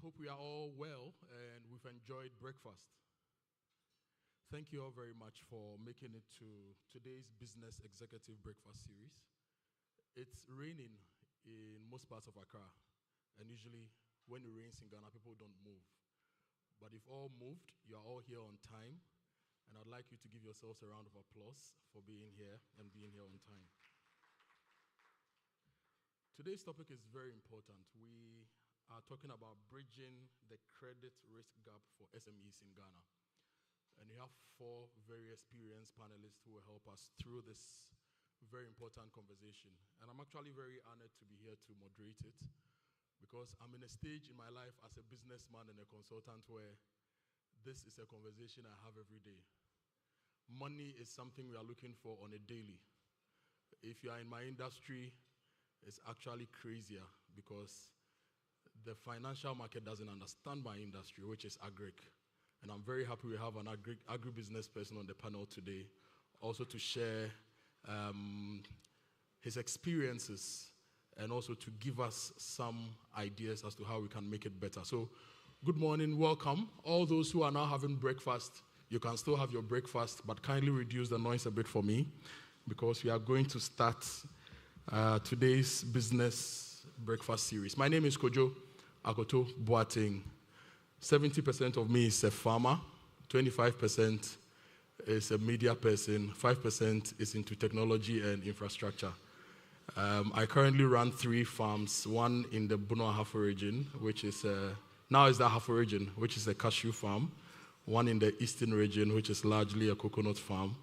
hope we are all well and we've enjoyed breakfast. Thank you all very much for making it to today's Business Executive Breakfast Series. It's raining in most parts of Accra, and usually when it rains in Ghana, people don't move. But you've all moved, you're all here on time, and I'd like you to give yourselves a round of applause for being here and being here on time. Today's topic is very important. We are talking about bridging the credit risk gap for SMEs in Ghana. And we have 4 very experienced panelists who will help us through this very important conversation. And I'm actually very honored to be here to moderate it because I'm in a stage in my life as a businessman and a consultant where this is a conversation I have every day. Money is something we are looking for on a daily. If you are in my industry, it's actually crazier because the financial market doesn't understand my industry, which is agric. And I'm very happy we have an agribusiness person on the panel today, also to share his experiences and also to give us some ideas as to how we can make it better. So, good morning, welcome. All those who are now having breakfast, you can still have your breakfast, but kindly reduce the noise a bit for me because we are going to start today's business breakfast series. My name is Kojo Akoto Boateng. 70% of me is a farmer, 25% is a media person, 5% is into technology and infrastructure. I currently run 3 farms, one in the Bono-Ahafo region, which is now is the Ahafo region, which is a cashew farm, one in the eastern region, which is largely a coconut farm,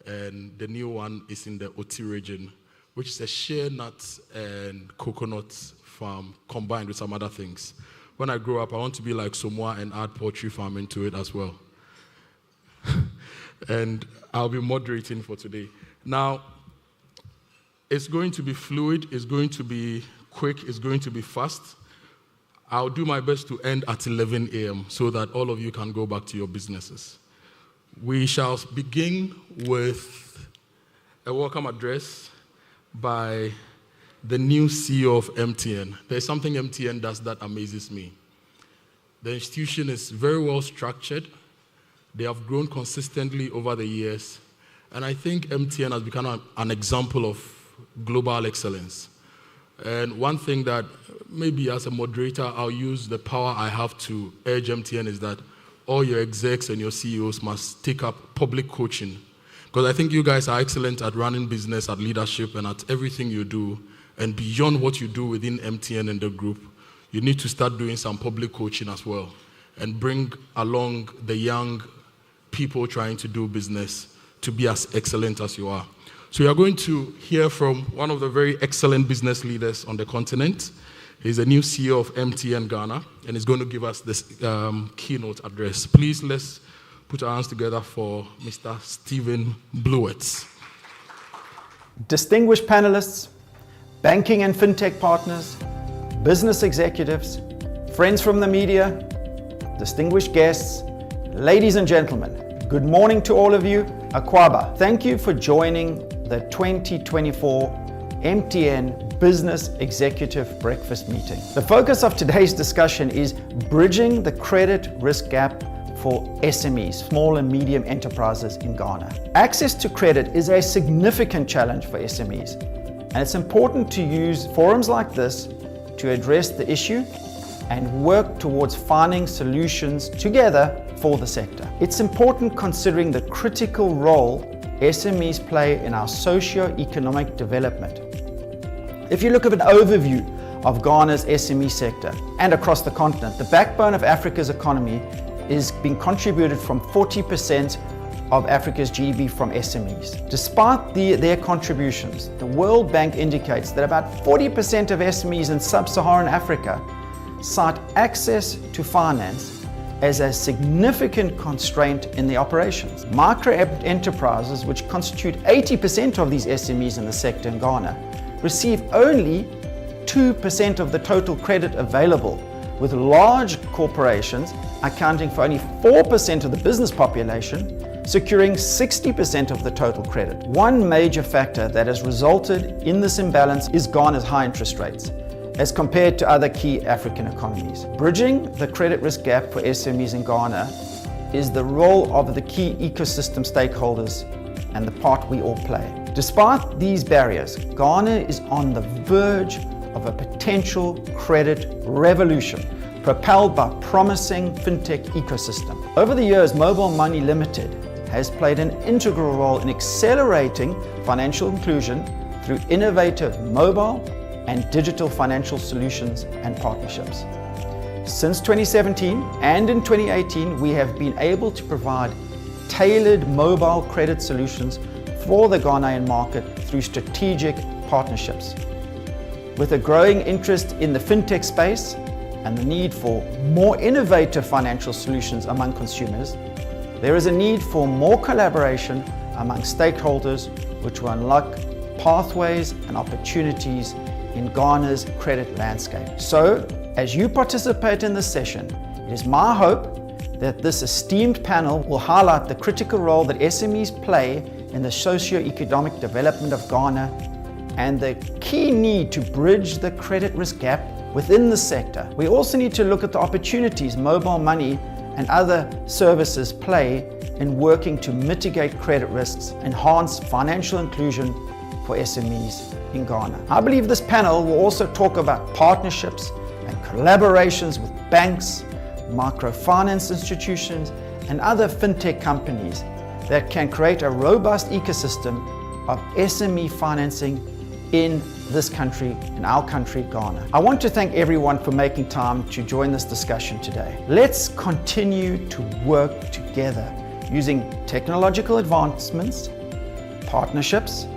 and the new one is in the Oti region, which is a shea nut and coconut farm combined with some other things. When I grow up, I want to be like Somoa and add poultry farming to it as well. And I'll be moderating for today. Now, it's going to be fluid, it's going to be quick, it's going to be fast. I'll do my best to end at 11 a.m. so that all of you can go back to your businesses. We shall begin with a welcome address by the new CEO of MTN. There's something MTN does that amazes me. The institution is very well structured. They have grown consistently over the years. And I think MTN has become an example of global excellence. And one thing that maybe as a moderator, I'll use the power I have to urge MTN is that all your execs and your CEOs must take up public coaching. Because I think you guys are excellent at running business, at leadership, and at everything you do. And beyond what you do within MTN and the group, you need to start doing some public coaching as well and bring along the young people trying to do business to be as excellent as you are. So we are going to hear from one of the very excellent business leaders on the continent. He's the new CEO of MTN Ghana, and he's going to give us this keynote address. Please, let's put our hands together for Mr. Stephen Blewett. Distinguished panelists, banking and fintech partners, business executives, friends from the media, distinguished guests, ladies and gentlemen, good morning to all of you. Akwaba, thank you for joining the 2024 MTN Business Executive Breakfast Meeting. The focus of today's discussion is bridging the credit risk gap for SMEs, small and medium enterprises in Ghana. Access to credit is a significant challenge for SMEs. And it's important to use forums like this to address the issue and work towards finding solutions together for the sector. It's important considering the critical role SMEs play in our socio-economic development. If you look at an overview of Ghana's SME sector and across the continent, the backbone of Africa's economy is being contributed from 40% of Africa's GDP from SMEs. Despite their contributions, the World Bank indicates that about 40% of SMEs in sub-Saharan Africa cite access to finance as a significant constraint in the operations. Micro enterprises, which constitute 80% of these SMEs in the sector in Ghana, receive only 2% of the total credit available, with large corporations accounting for only 4% of the business population, securing 60% of the total credit. One major factor that has resulted in this imbalance is Ghana's high interest rates. as compared to other key African economies. Bridging the credit risk gap for SMEs in Ghana is the role of the key ecosystem stakeholders and the part we all play. Despite these barriers, Ghana is on the verge of a potential credit revolution propelled by promising fintech ecosystem. Over the years, Mobile Money Limited has played an integral role in accelerating financial inclusion through innovative mobile and digital financial solutions and partnerships. Since 2017 and in 2018, we have been able to provide tailored mobile credit solutions for the Ghanaian market through strategic partnerships. With a growing interest in the fintech space and the need for more innovative financial solutions among consumers, there is a need for more collaboration among stakeholders, which will unlock pathways and opportunities in Ghana's credit landscape. So, as you participate in this session, it is my hope that this esteemed panel will highlight the critical role that SMEs play in the socio-economic development of Ghana and the key need to bridge the credit risk gap within the sector. We also need to look at the opportunities mobile money and other services play in working to mitigate credit risks, enhance financial inclusion for SMEs in Ghana. I believe this panel will also talk about partnerships and collaborations with banks, microfinance institutions, and other fintech companies that can create a robust ecosystem of SME financing in this country, in our country, Ghana. I want to thank everyone for making time to join this discussion today. Let's continue to work together using technological advancements, partnerships,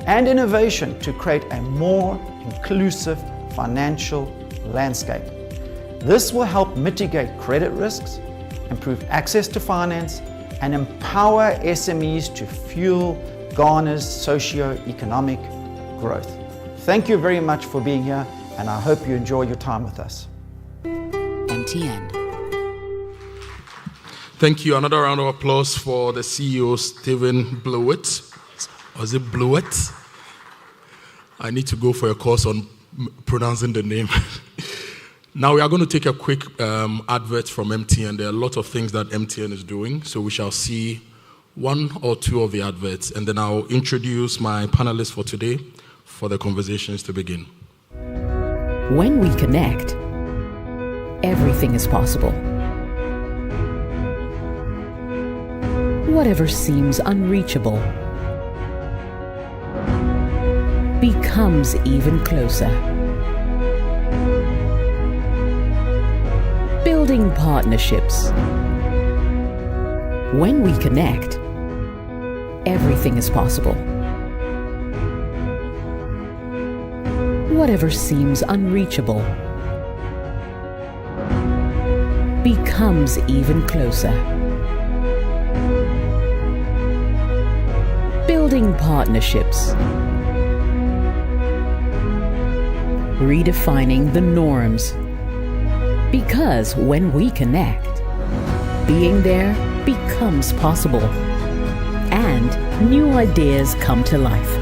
and innovation to create a more inclusive financial landscape. This will help mitigate credit risks, improve access to finance, and empower SMEs to fuel Ghana's socio-economic growth. Thank you very much for being here, and I hope you enjoy your time with us. MTN. Thank you. Another round of applause for the CEO, Stephen Blewett. Was it Blewett? I need to go for a course on pronouncing the name. Now we are going to take a quick advert from MTN. There are a lot of things that MTN is doing, so we shall see one or two of the adverts, and then I'll introduce my panelists for today for the conversations to begin. When we connect, everything is possible. Whatever seems unreachable becomes even closer. Building partnerships. When we connect, everything is possible. Whatever seems unreachable becomes even closer. Building partnerships. Redefining the norms. Because when we connect, being there becomes possible. And new ideas come to life.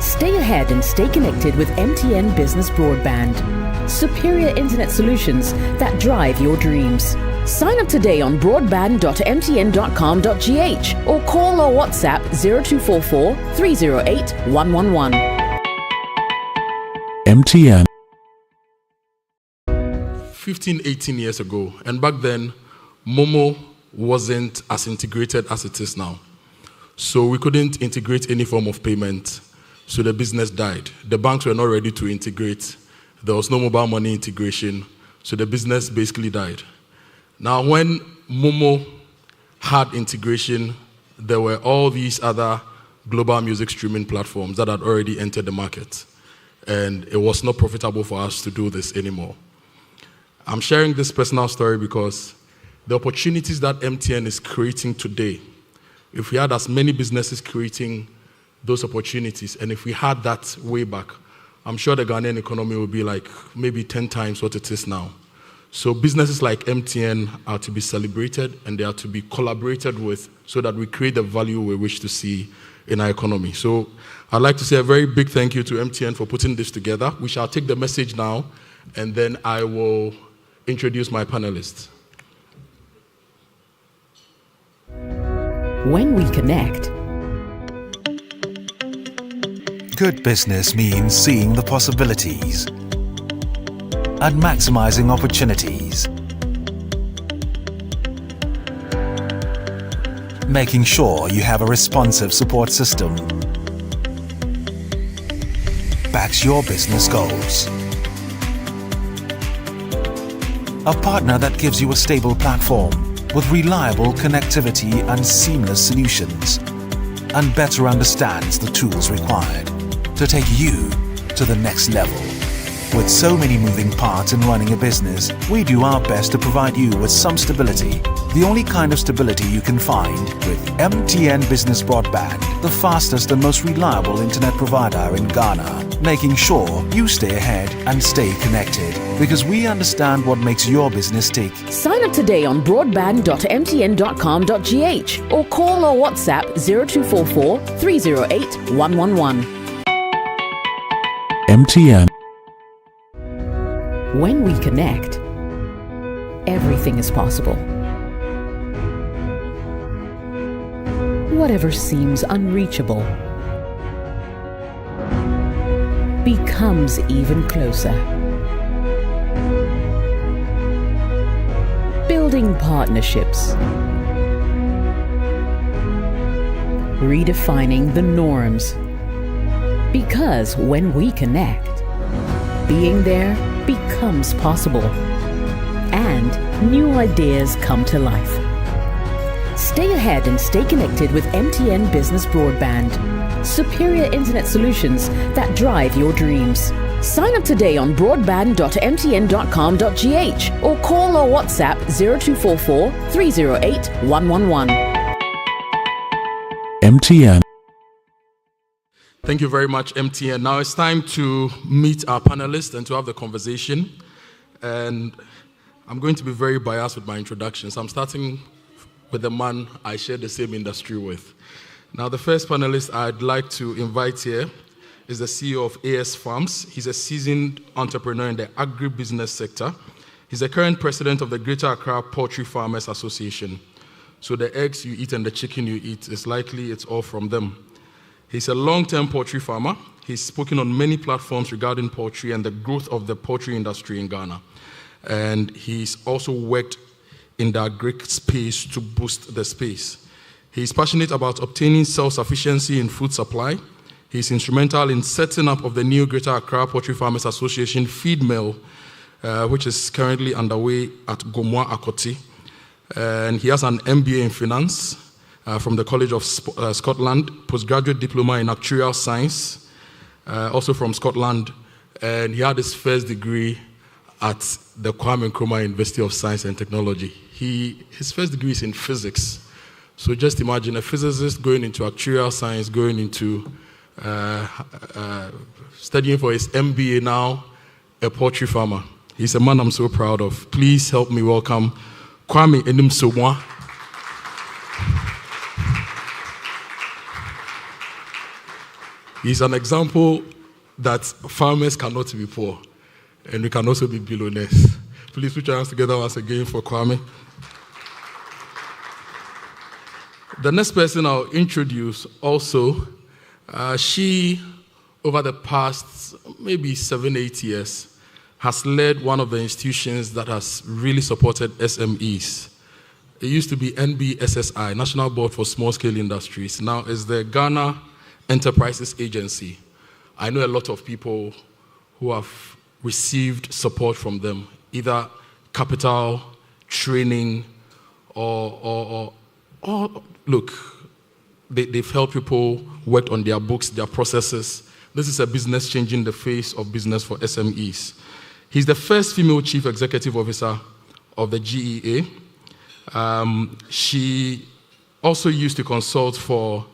Stay ahead and stay connected with MTN Business Broadband. Superior internet solutions that drive your dreams. Sign up today on broadband.mtn.com.gh or call or WhatsApp 0244 308 111. MTN. 15, 18 years ago, and back then, Momo wasn't as integrated as it is now. So we couldn't integrate any form of payment, so the business died. The banks were not ready to integrate. There was no mobile money integration, so the business basically died. Now, when Momo had integration, there were all these other global music streaming platforms that had already entered the market, and it was not profitable for us to do this anymore. I'm sharing this personal story because the opportunities that MTN is creating today, if we had as many businesses creating those opportunities, and if we had that way back, I'm sure the Ghanaian economy would be like maybe 10 times what it is now. So businesses like MTN are to be celebrated and they are to be collaborated with so that we create the value we wish to see in our economy. So I'd like to say a very big thank you to MTN for putting this together. We shall take the message now and then I will introduce my panelists. When we connect, good business means seeing the possibilities and maximizing opportunities. Making sure you have a responsive support system backs your business goals. A partner that gives you a stable platform with reliable connectivity and seamless solutions, and better understands the tools required to take you to the next level. With so many moving parts in running a business, we do our best to provide you with some stability. The only kind of stability you can find with MTN Business Broadband, the fastest and most reliable internet provider in Ghana, making sure you stay ahead and stay connected, because we understand what makes your business tick. sign up today on broadband.mtn.com.gh or call or WhatsApp 0244 308 111. MTN. When we connect, everything is possible. Whatever seems unreachable becomes even closer. Building partnerships, redefining the norms. Because when we connect, being there becomes possible, and new ideas come to life. Stay ahead and stay connected with MTN Business Broadband. Superior internet solutions that drive your dreams. Sign up today on broadband.mtn.com.gh or call or WhatsApp 0244 308 111. MTN. Thank you very much, MTN. Now it's time to meet our panelists and to have the conversation. And I'm going to be very biased with my introductions. I'm starting with the man I share the same industry with. Now, the first panelist I'd like to invite here is the CEO of AS Farms. He's a seasoned entrepreneur in the agribusiness sector. He's the current president of the Greater Accra Poultry Farmers Association. So the eggs you eat and the chicken you eat, it's likely it's all from them. He's a long-term poultry farmer. He's spoken on many platforms regarding poultry and the growth of the poultry industry in Ghana. And he's also worked in the agric space to boost the space. He's passionate about obtaining self-sufficiency in food supply. He's instrumental in setting up of the new Greater Accra Poultry Farmers Association feed mill, which is currently underway at Gomwa Akoti. And he has an MBA in finance from the College of Scotland, postgraduate diploma in actuarial science, also from Scotland. And he had his first degree at the Kwame Nkrumah University of Science and Technology. His first degree is in physics. So just imagine a physicist going into actuarial science, going into studying for his MBA now, a poultry farmer. He's a man I'm so proud of. Please help me welcome Kwame Enumsomwa. He's an example that farmers cannot be poor, and we can also be billionaires. Please put your hands together once again for Kwame. The next person I'll introduce also, she, over the past maybe 7-8 years, has led one of the institutions that has really supported SMEs. It used to be NBSSI, National Board for Small Scale Industries. Now it's the Ghana Enterprises Agency. I know a lot of people who have received support from them, either capital, training, or look, they've helped people work on their books, their processes. This is a business changing the face of business for SMEs. He's the first female chief executive officer of the GEA. She also used to consult for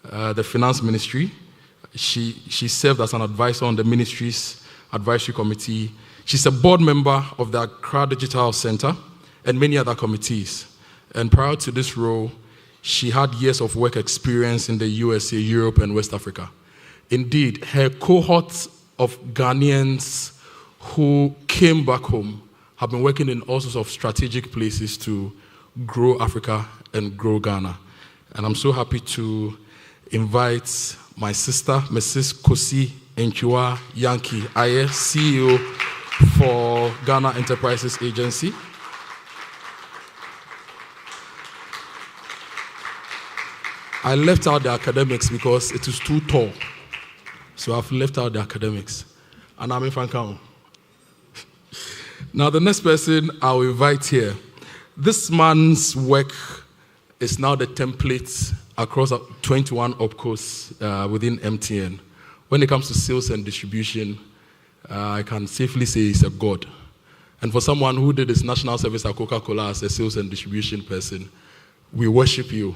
the finance ministry. She served as an advisor on the ministry's advisory committee. She's a board member of the Accra Digital Center and many other committees. And prior to this role, she had years of work experience in the USA, Europe, and West Africa. Indeed, her cohort of Ghanaians who came back home have been working in all sorts of strategic places to grow Africa and grow Ghana. And I'm so happy to invite my sister, Mrs. Kosi Enchua Yankee Aye, CEO for Ghana Enterprises Agency. I left out the academics because it is too tall. So I've left out the academics. And I'm in Franktown. Now, the next person I'll invite here, this man's work is now the template across 21 OPCOs within MTN. When it comes to sales and distribution, I can safely say he's a god. And for someone who did his national service at Coca-Cola as a sales and distribution person, we worship you.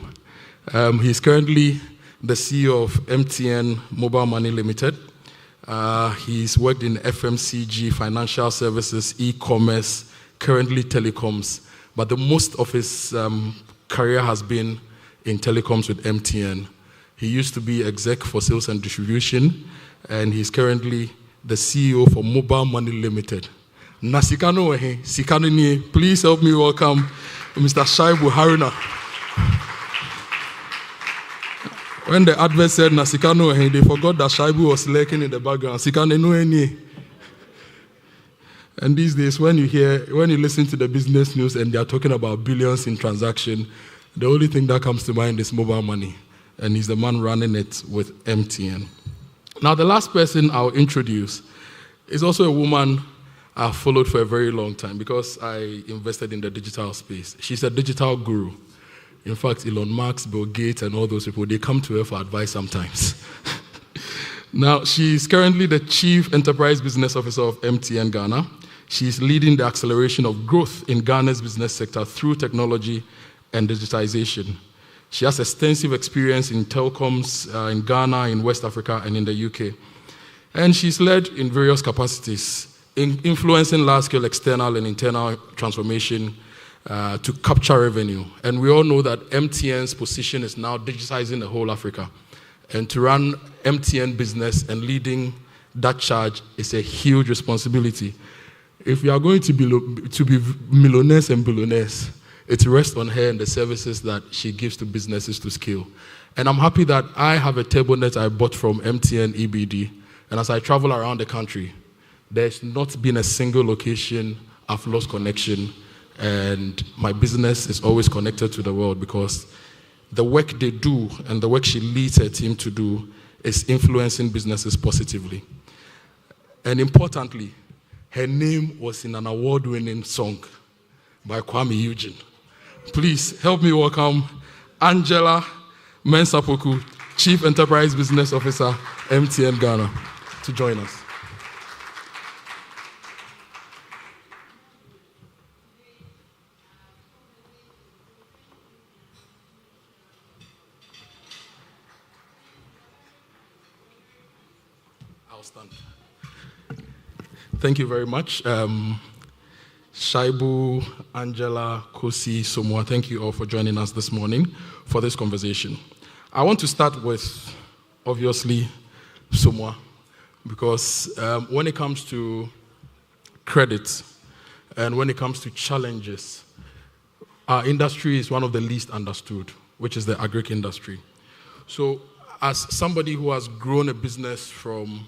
He's currently the CEO of MTN Mobile Money Limited. He's worked in FMCG, financial services, e-commerce, currently telecoms, but the most of his career has been in telecoms with MTN. He used to be exec for sales and distribution, and he's currently the CEO for Mobile Money Limited. Nasikano Sikano ni, please help me welcome Mr. Shaibu Haruna. When the advert said Nasikano, they forgot that Shaibu was lurking in the background. Sikano no any. And these days, when you listen to the business news and they are talking about billions in transaction, the only thing that comes to mind is mobile money. And he's the man running it with MTN. Now, the last person I'll introduce is also a woman I've followed for a very long time because I invested in the digital space. She's a digital guru. In fact, Elon Musk, Bill Gates, and all those people, they come to her for advice sometimes. Now, she's currently the Chief Enterprise Business Officer of MTN Ghana. She's leading the acceleration of growth in Ghana's business sector through technology and digitization. She has extensive experience in telecoms in Ghana, in West Africa, and in the UK. And she's led in various capacities, in influencing large-scale external and internal transformation to capture revenue. And we all know that MTN's position is now digitizing the whole Africa. And to run MTN business and leading that charge is a huge responsibility. If we are going to be millionaires and billionaires, it rests on her and the services that she gives to businesses to scale. And I'm happy that I have a table net I bought from MTN EBD. And as I travel around the country, there's not been a single location I've lost connection. And my business is always connected to the world because the work they do and the work she leads her team to do is influencing businesses positively. And importantly, her name was in an award-winning song by Kwame Eugene. Please help me welcome Angela Mensapoku, Chief Enterprise Business Officer, MTN Ghana, to join us. I'll stand. Thank you very much. Shaibu, Angela, Kosi, Somwa, thank you all for joining us this morning for this conversation. I want to start with, obviously, Somwa, because when it comes to credit and when it comes to challenges, our industry is one of the least understood, which is the agric industry. So as somebody who has grown a business from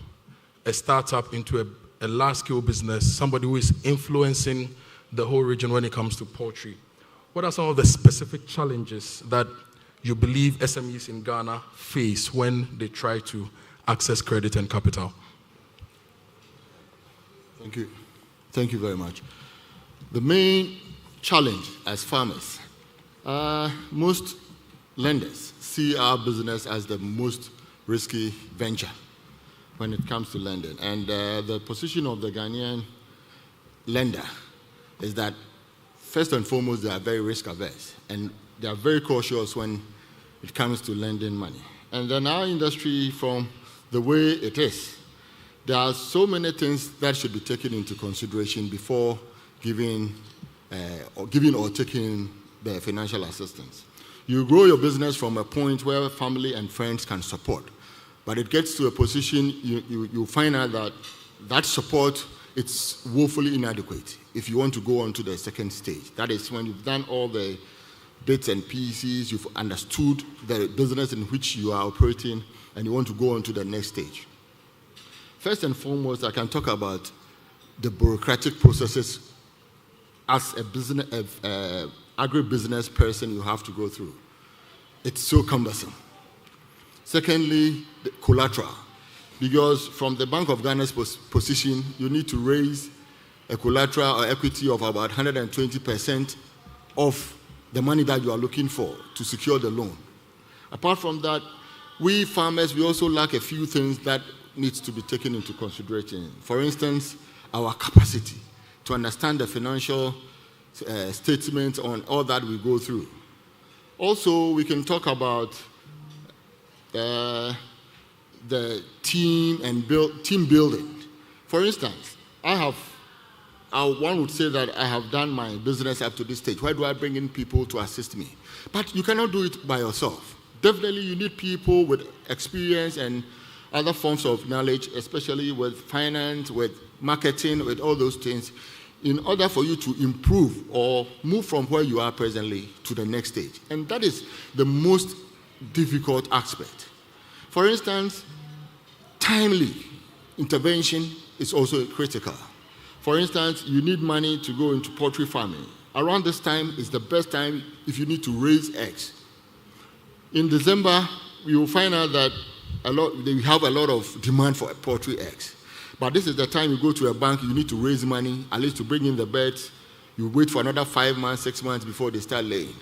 a startup into a large-scale business, somebody who is influencing the whole region when it comes to poultry, what are some of the specific challenges that you believe SMEs in Ghana face when they try to access credit and capital? Thank you. Thank you very much. The main challenge as farmers, most lenders see our business as the most risky venture when it comes to lending. And the position of the Ghanaian lender is that, first and foremost, they are very risk averse. And they are very cautious when it comes to lending money. And then our industry, from the way it is, there are so many things that should be taken into consideration before giving or taking the financial assistance. You grow your business from a point where family and friends can support, but it gets to a position you find out that support, it's woefully inadequate if you want to go on to the second stage. That is when you've done all the bits and pieces, you've understood the business in which you are operating, and you want to go on to the next stage. First and foremost, I can talk about the bureaucratic processes as a business, agribusiness person you have to go through. It's so cumbersome. Secondly, the collateral. Because from the Bank of Ghana's position, you need to raise a collateral or equity of about 120% of the money that you are looking for to secure the loan. Apart from that, we farmers, we also lack a few things that needs to be taken into consideration. For instance, our capacity to understand the financial statements on all that we go through. Also, we can talk about the team and team building. For instance, one would say that I have done my business up to this stage. Why do I bring in people to assist me? But you cannot do it by yourself. Definitely, you need people with experience and other forms of knowledge, especially with finance, with marketing, with all those things, in order for you to improve or move from where you are presently to the next stage. And that is the most difficult aspect. For instance, timely intervention is also critical. For instance, you need money to go into poultry farming. Around this time is the best time if you need to raise eggs. In December, you will find out that they have a lot of demand for poultry eggs. But this is the time you go to a bank, you need to raise money, at least to bring in the birds. You wait for another 5 months, 6 months before they start laying.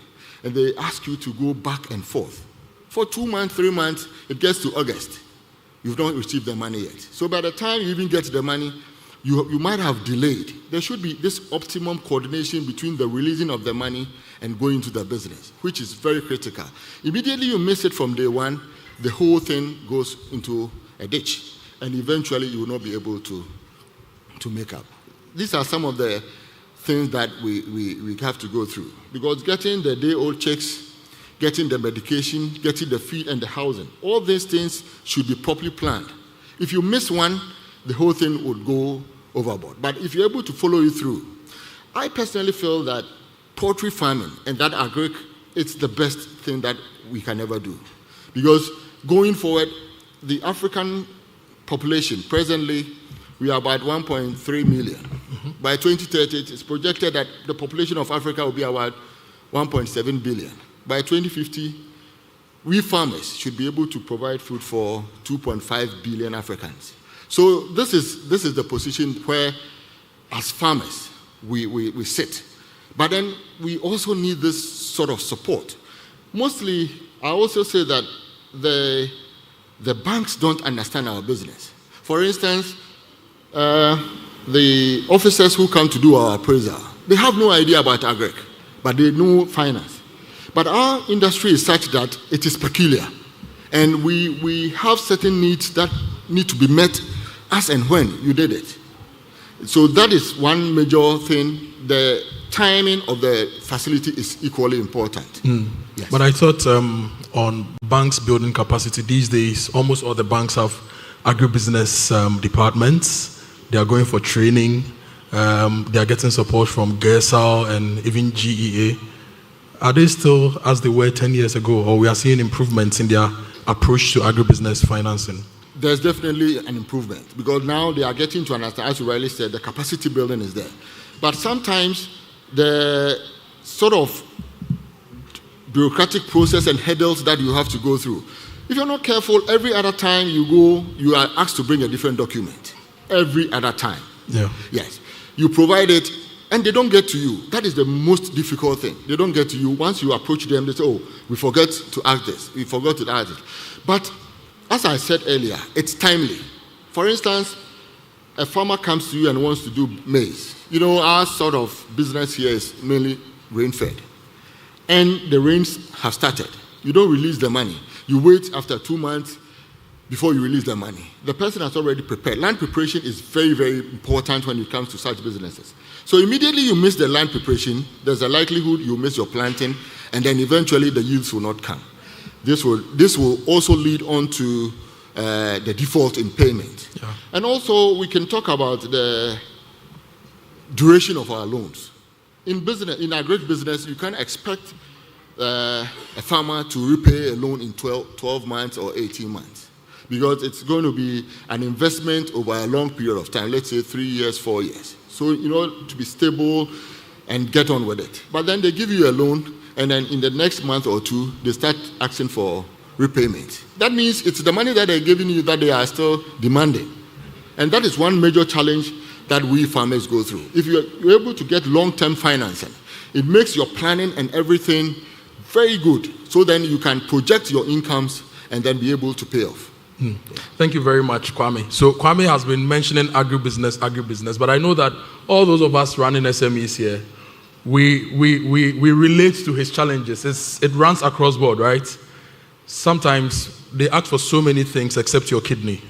And they ask you to go back and forth. For 2 months, 3 months, it gets to August. You've not received the money yet. So by the time you even get the money, you might have delayed. There should be this optimum coordination between the releasing of the money and going to the business, which is very critical. Immediately you miss it from day one, the whole thing goes into a ditch, and eventually you will not be able to make up. These are some of the things that we have to go through, because getting the day-old chicks, getting the medication, getting the feed and the housing, all these things should be properly planned. If you miss one, the whole thing would go overboard. But if you're able to follow it through, I personally feel that poultry farming and that agric, it's the best thing that we can ever do. Because going forward, the African population, presently, we are about 1.3 million. Mm-hmm. By 2030, it's projected that the population of Africa will be about 1.7 billion. By 2050, we farmers should be able to provide food for 2.5 billion Africans. So this is the position where, as farmers, we sit. But then we also need this sort of support. Mostly, I also say that the banks don't understand our business. For instance, the officers who come to do our appraisal, they have no idea about agric, but they know finance. But our industry is such that it is peculiar. And we have certain needs that need to be met as and when you did it. So that is one major thing. The timing of the facility is equally important. Yes. But I thought on banks building capacity these days, almost all the banks have agribusiness departments. They are going for training. They are getting support from GERSAL and even GEA. Are they still as they were 10 years ago, or we are seeing improvements in their approach to agribusiness financing? There's definitely an improvement, because now they are getting to understand, as you rightly said, the capacity building is there. But sometimes the sort of bureaucratic process and hurdles that you have to go through, if you're not careful, every other time you go, you are asked to bring a different document. Every other time. Yeah. Yes. You provide it, and they don't get to you. That is the most difficult thing. They don't get to you. Once you approach them, they say, oh, we forgot to ask this. We forgot to ask this. But as I said earlier, it's timely. For instance, a farmer comes to you and wants to do maize. You know, our sort of business here is mainly rain-fed. And the rains have started. You don't release the money. You wait after 2 months. before you release the money. The person has already prepared. Land preparation is very, very important when it comes to such businesses. So immediately you miss the land preparation, there's a likelihood you miss your planting, and then eventually the yields will not come. This will also lead on to the default in payment. Yeah. And also we can talk about the duration of our loans. In business, in agribusiness, you can't expect a farmer to repay a loan in 12 months or 18 months. Because it's going to be an investment over a long period of time, let's say 3 years, 4 years. So, to be stable and get on with it. But then they give you a loan, and then in the next month or two, they start asking for repayment. That means it's the money that they're giving you that they are still demanding. And that is one major challenge that we farmers go through. If you're able to get long-term financing, it makes your planning and everything very good. So then you can project your incomes and then be able to pay off. Thank you very much, Kwame. So Kwame has been mentioning agribusiness, but I know that all those of us running SMEs here, we relate to his challenges. It runs across board, right? Sometimes they ask for so many things except your kidney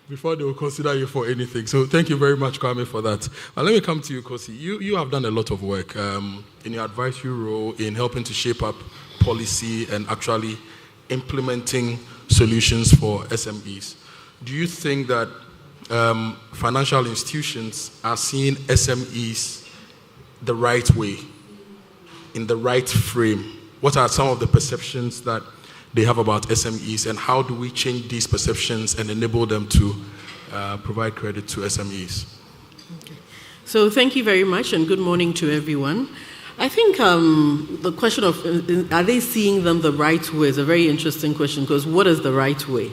before they will consider you for anything. So thank you very much, Kwame, for that. Let me come to you, Kosi. You have done a lot of work in your advisory role in helping to shape up policy and actually implementing solutions for SMEs. Do you think that financial institutions are seeing SMEs the right way, in the right frame? What are some of the perceptions that they have about SMEs, and how do we change these perceptions and enable them to provide credit to SMEs? Okay. So thank you very much, and good morning to everyone. I think the question of are they seeing them the right way is a very interesting question, because what is the right way?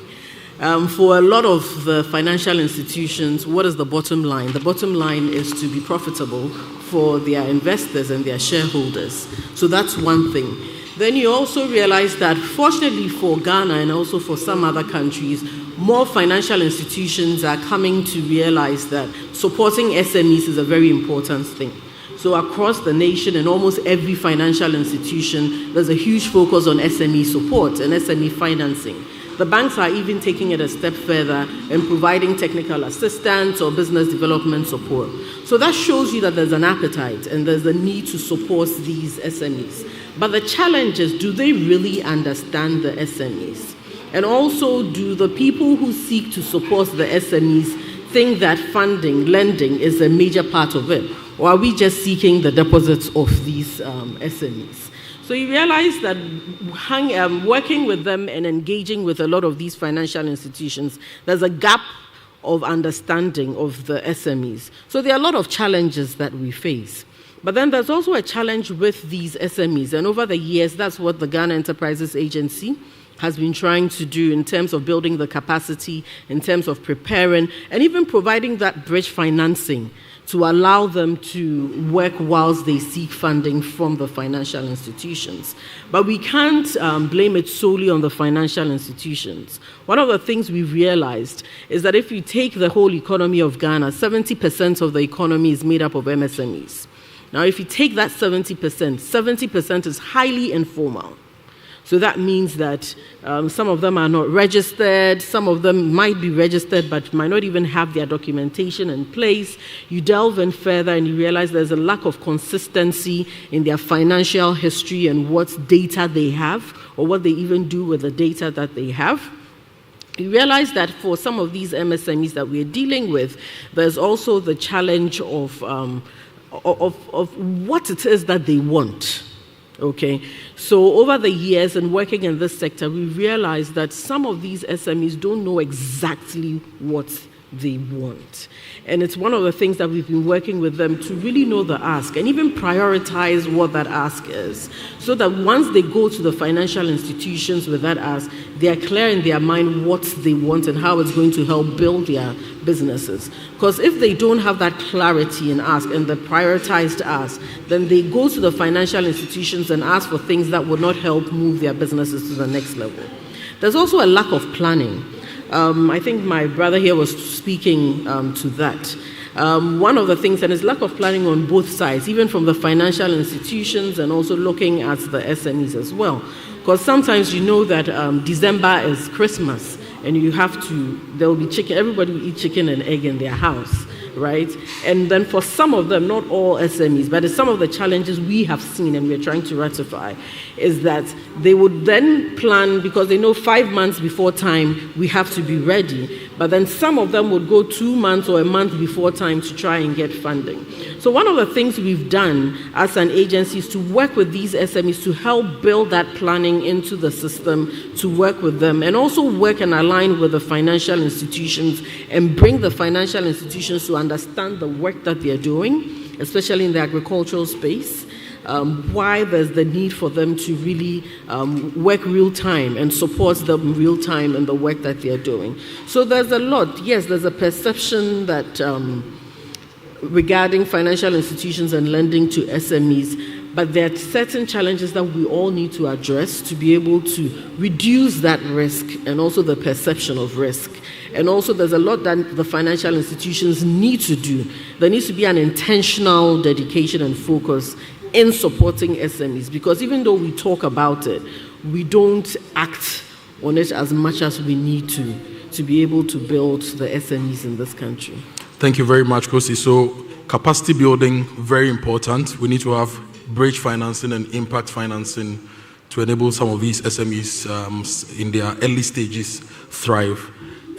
For a lot of the financial institutions, what is the bottom line? The bottom line is to be profitable for their investors and their shareholders. So that's one thing. Then you also realize that fortunately for Ghana and also for some other countries, more financial institutions are coming to realize that supporting SMEs is a very important thing. So across the nation and almost every financial institution, there's a huge focus on SME support and SME financing. The banks are even taking it a step further and providing technical assistance or business development support. So that shows you that there's an appetite and there's a need to support these SMEs. But the challenge is, do they really understand the SMEs? And also, do the people who seek to support the SMEs think that funding, lending is a major part of it? Or are we just seeking the deposits of these SMEs? So you realize that working with them and engaging with a lot of these financial institutions, there's a gap of understanding of the SMEs. So there are a lot of challenges that we face. But then there's also a challenge with these SMEs. And over the years, that's what the Ghana Enterprises Agency has been trying to do in terms of building the capacity, in terms of preparing, and even providing that bridge financing to allow them to work whilst they seek funding from the financial institutions. But we can't blame it solely on the financial institutions. One of the things we've realized is that if you take the whole economy of Ghana, 70% of the economy is made up of MSMEs. Now, if you take that 70% is highly informal. So that means that some of them are not registered, some of them might be registered but might not even have their documentation in place. You delve in further and you realize there's a lack of consistency in their financial history and what data they have or what they even do with the data that they have. You realize that for some of these MSMEs that we're dealing with, there's also the challenge of what it is that they want. Okay, so over the years and working in this sector, we realized that some of these SMEs don't know exactly what they want. And it's one of the things that we've been working with them to really know the ask and even prioritize what that ask is, so that once they go to the financial institutions with that ask, they are clear in their mind what they want and how it's going to help build their businesses. Because if they don't have that clarity in ask and the prioritized ask, then they go to the financial institutions and ask for things that would not help move their businesses to the next level. There's also a lack of planning. I think my brother here was speaking to that. One of the things, and it's lack of planning on both sides, even from the financial institutions and also looking at the SMEs as well. Because sometimes you know that December is Christmas, and there will be chicken, everybody will eat chicken and egg in their house, right? And then for some of them, not all SMEs, but some of the challenges we have seen and we're trying to rectify is that they would then plan, because they know 5 months before time we have to be ready, but then some of them would go 2 months or a month before time to try and get funding. So one of the things we've done as an agency is to work with these SMEs to help build that planning into the system, to work with them, and also work and align with the financial institutions and bring the financial institutions to understand the work that they're doing, especially in the agricultural space, why there's the need for them to really work real time and support them real time in the work that they're doing. So there's a lot. Yes, there's a perception that regarding financial institutions and lending to SMEs, but there are certain challenges that we all need to address to be able to reduce that risk and also the perception of risk. And also there's a lot that the financial institutions need to do. There needs to be an intentional dedication and focus in supporting SMEs, because even though we talk about it, we don't act on it as much as we need to be able to build the SMEs in this country. Thank you very much, Kosi. So capacity building, very important. We need to have bridge financing and impact financing to enable some of these SMEs in their early stages thrive.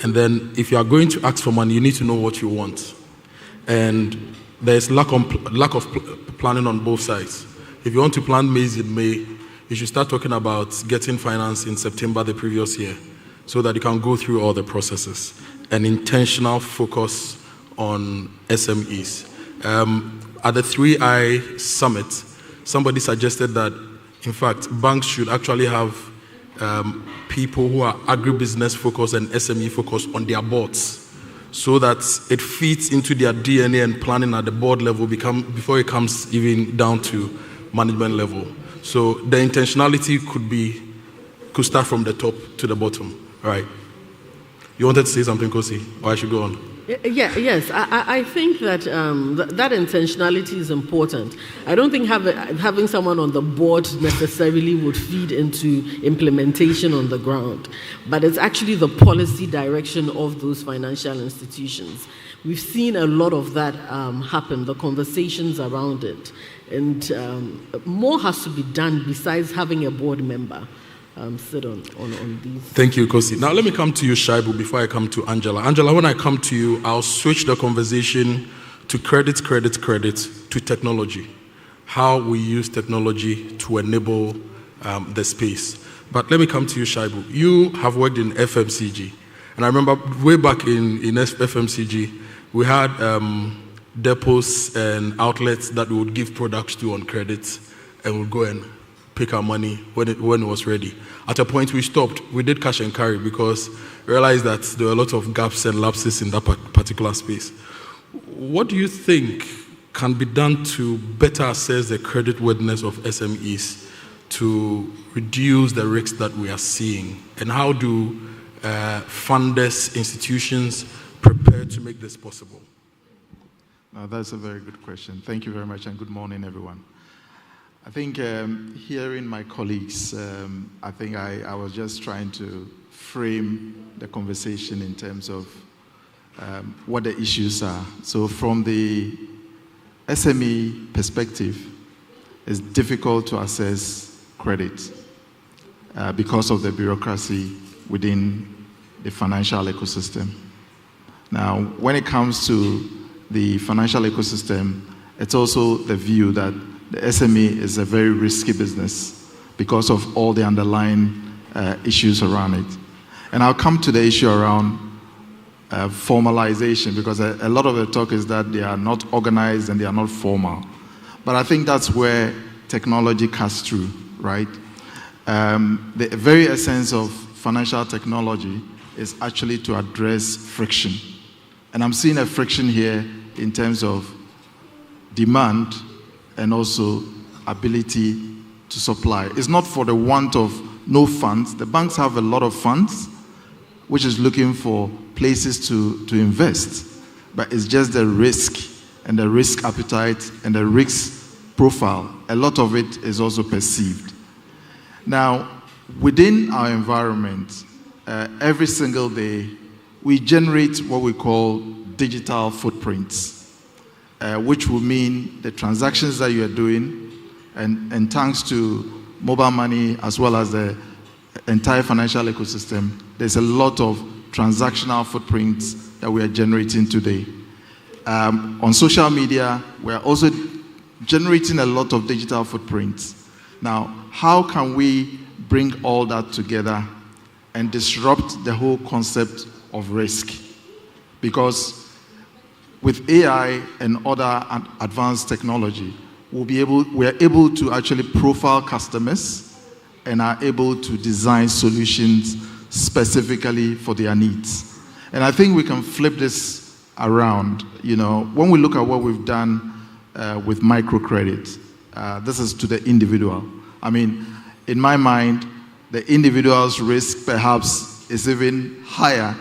And then if you are going to ask for money, you need to know what you want. And there's lack of planning on both sides. If you want to plant maize in May, you should start talking about getting finance in September the previous year so that you can go through all the processes. An intentional focus on SMEs. At the 3I Summit, somebody suggested that, in fact, banks should actually have people who are agribusiness focused and SME focused on their boards, so that it fits into their DNA and planning at the board level before it comes even down to management level. So the intentionality could start from the top to the bottom, right? You wanted to say something, Kosi, or I should go on? Yes, I think that that intentionality is important. I don't think having someone on the board necessarily would feed into implementation on the ground, but it's actually the policy direction of those financial institutions. We've seen a lot of that happen, the conversations around it, and more has to be done besides having a board member sit on these. Thank you, Kosi. Now let me come to you, Shaibu, before I come to Angela. Angela, when I come to you, I'll switch the conversation to credit to technology. How we use technology to enable the space. But let me come to you, Shaibu. You have worked in FMCG. And I remember way back in FMCG, we had depots and outlets that we would give products to on credit, and we'd go and pick our money when it was ready. At a point we stopped. We did cash and carry because we realized that there were a lot of gaps and lapses in that particular space. What do you think can be done to better assess the creditworthiness of SMEs to reduce the risks that we are seeing? And how do funders, institutions prepare to make this possible? That's a very good question. Thank you very much, and good morning, everyone. I think hearing my colleagues, I think I was just trying to frame the conversation in terms of what the issues are. So from the SME perspective, it's difficult to assess credit because of the bureaucracy within the financial ecosystem. Now, when it comes to the financial ecosystem, it's also the view that the SME is a very risky business because of all the underlying issues around it. And I'll come to the issue around formalization, because a lot of the talk is that they are not organized and they are not formal. But I think that's where technology cuts through, right? The very essence of financial technology is actually to address friction. And I'm seeing a friction here in terms of demand and also ability to supply. It's not for the want of no funds. The banks have a lot of funds, which is looking for places to invest. But it's just the risk and the risk appetite and the risk profile. A lot of it is also perceived. Now, within our environment, every single day, we generate what we call digital footprints, which will mean the transactions that you are doing, and thanks to mobile money as well as the entire financial ecosystem, there's a lot of transactional footprints that we are generating today. On social media, we are also generating a lot of digital footprints. Now, how can we bring all that together and disrupt the whole concept of risk? Because with AI and other advanced technology, we are able to actually profile customers and are able to design solutions specifically for their needs. And I think we can flip this around. When we look at what we've done with microcredit, this is to the individual. I mean, in my mind, the individual's risk perhaps is even higher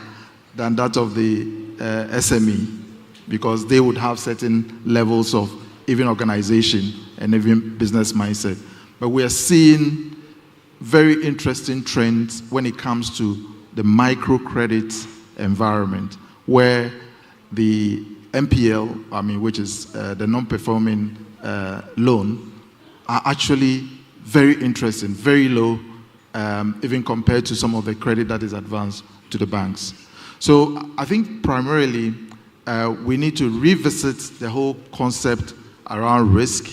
than that of the SME, because they would have certain levels of even organization and even business mindset. But we are seeing very interesting trends when it comes to the microcredit environment, where the NPL, which is the non-performing loan, are actually very interesting, very low, even compared to some of the credit that is advanced to the banks. So I think primarily we need to revisit the whole concept around risk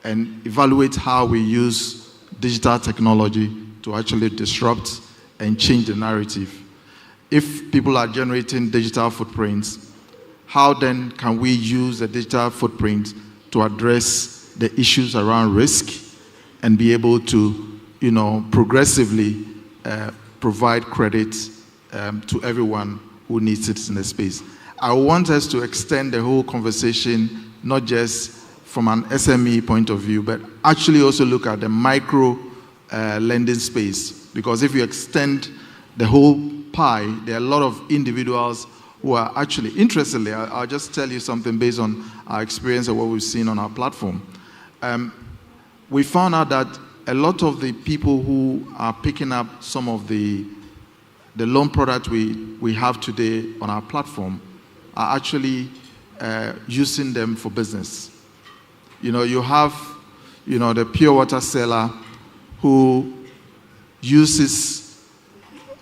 and evaluate how we use digital technology to actually disrupt and change the narrative. If people are generating digital footprints, how then can we use the digital footprint to address the issues around risk and be able to, progressively provide credit to everyone who needs it in the space? I want us to extend the whole conversation, not just from an SME point of view, but actually also look at the micro lending space. Because if you extend the whole pie, there are a lot of individuals who are actually, interestingly, I'll just tell you something based on our experience and what we've seen on our platform. We found out that a lot of the people who are picking up some of the loan product we have today on our platform are actually using them for business. You have, the pure water seller who uses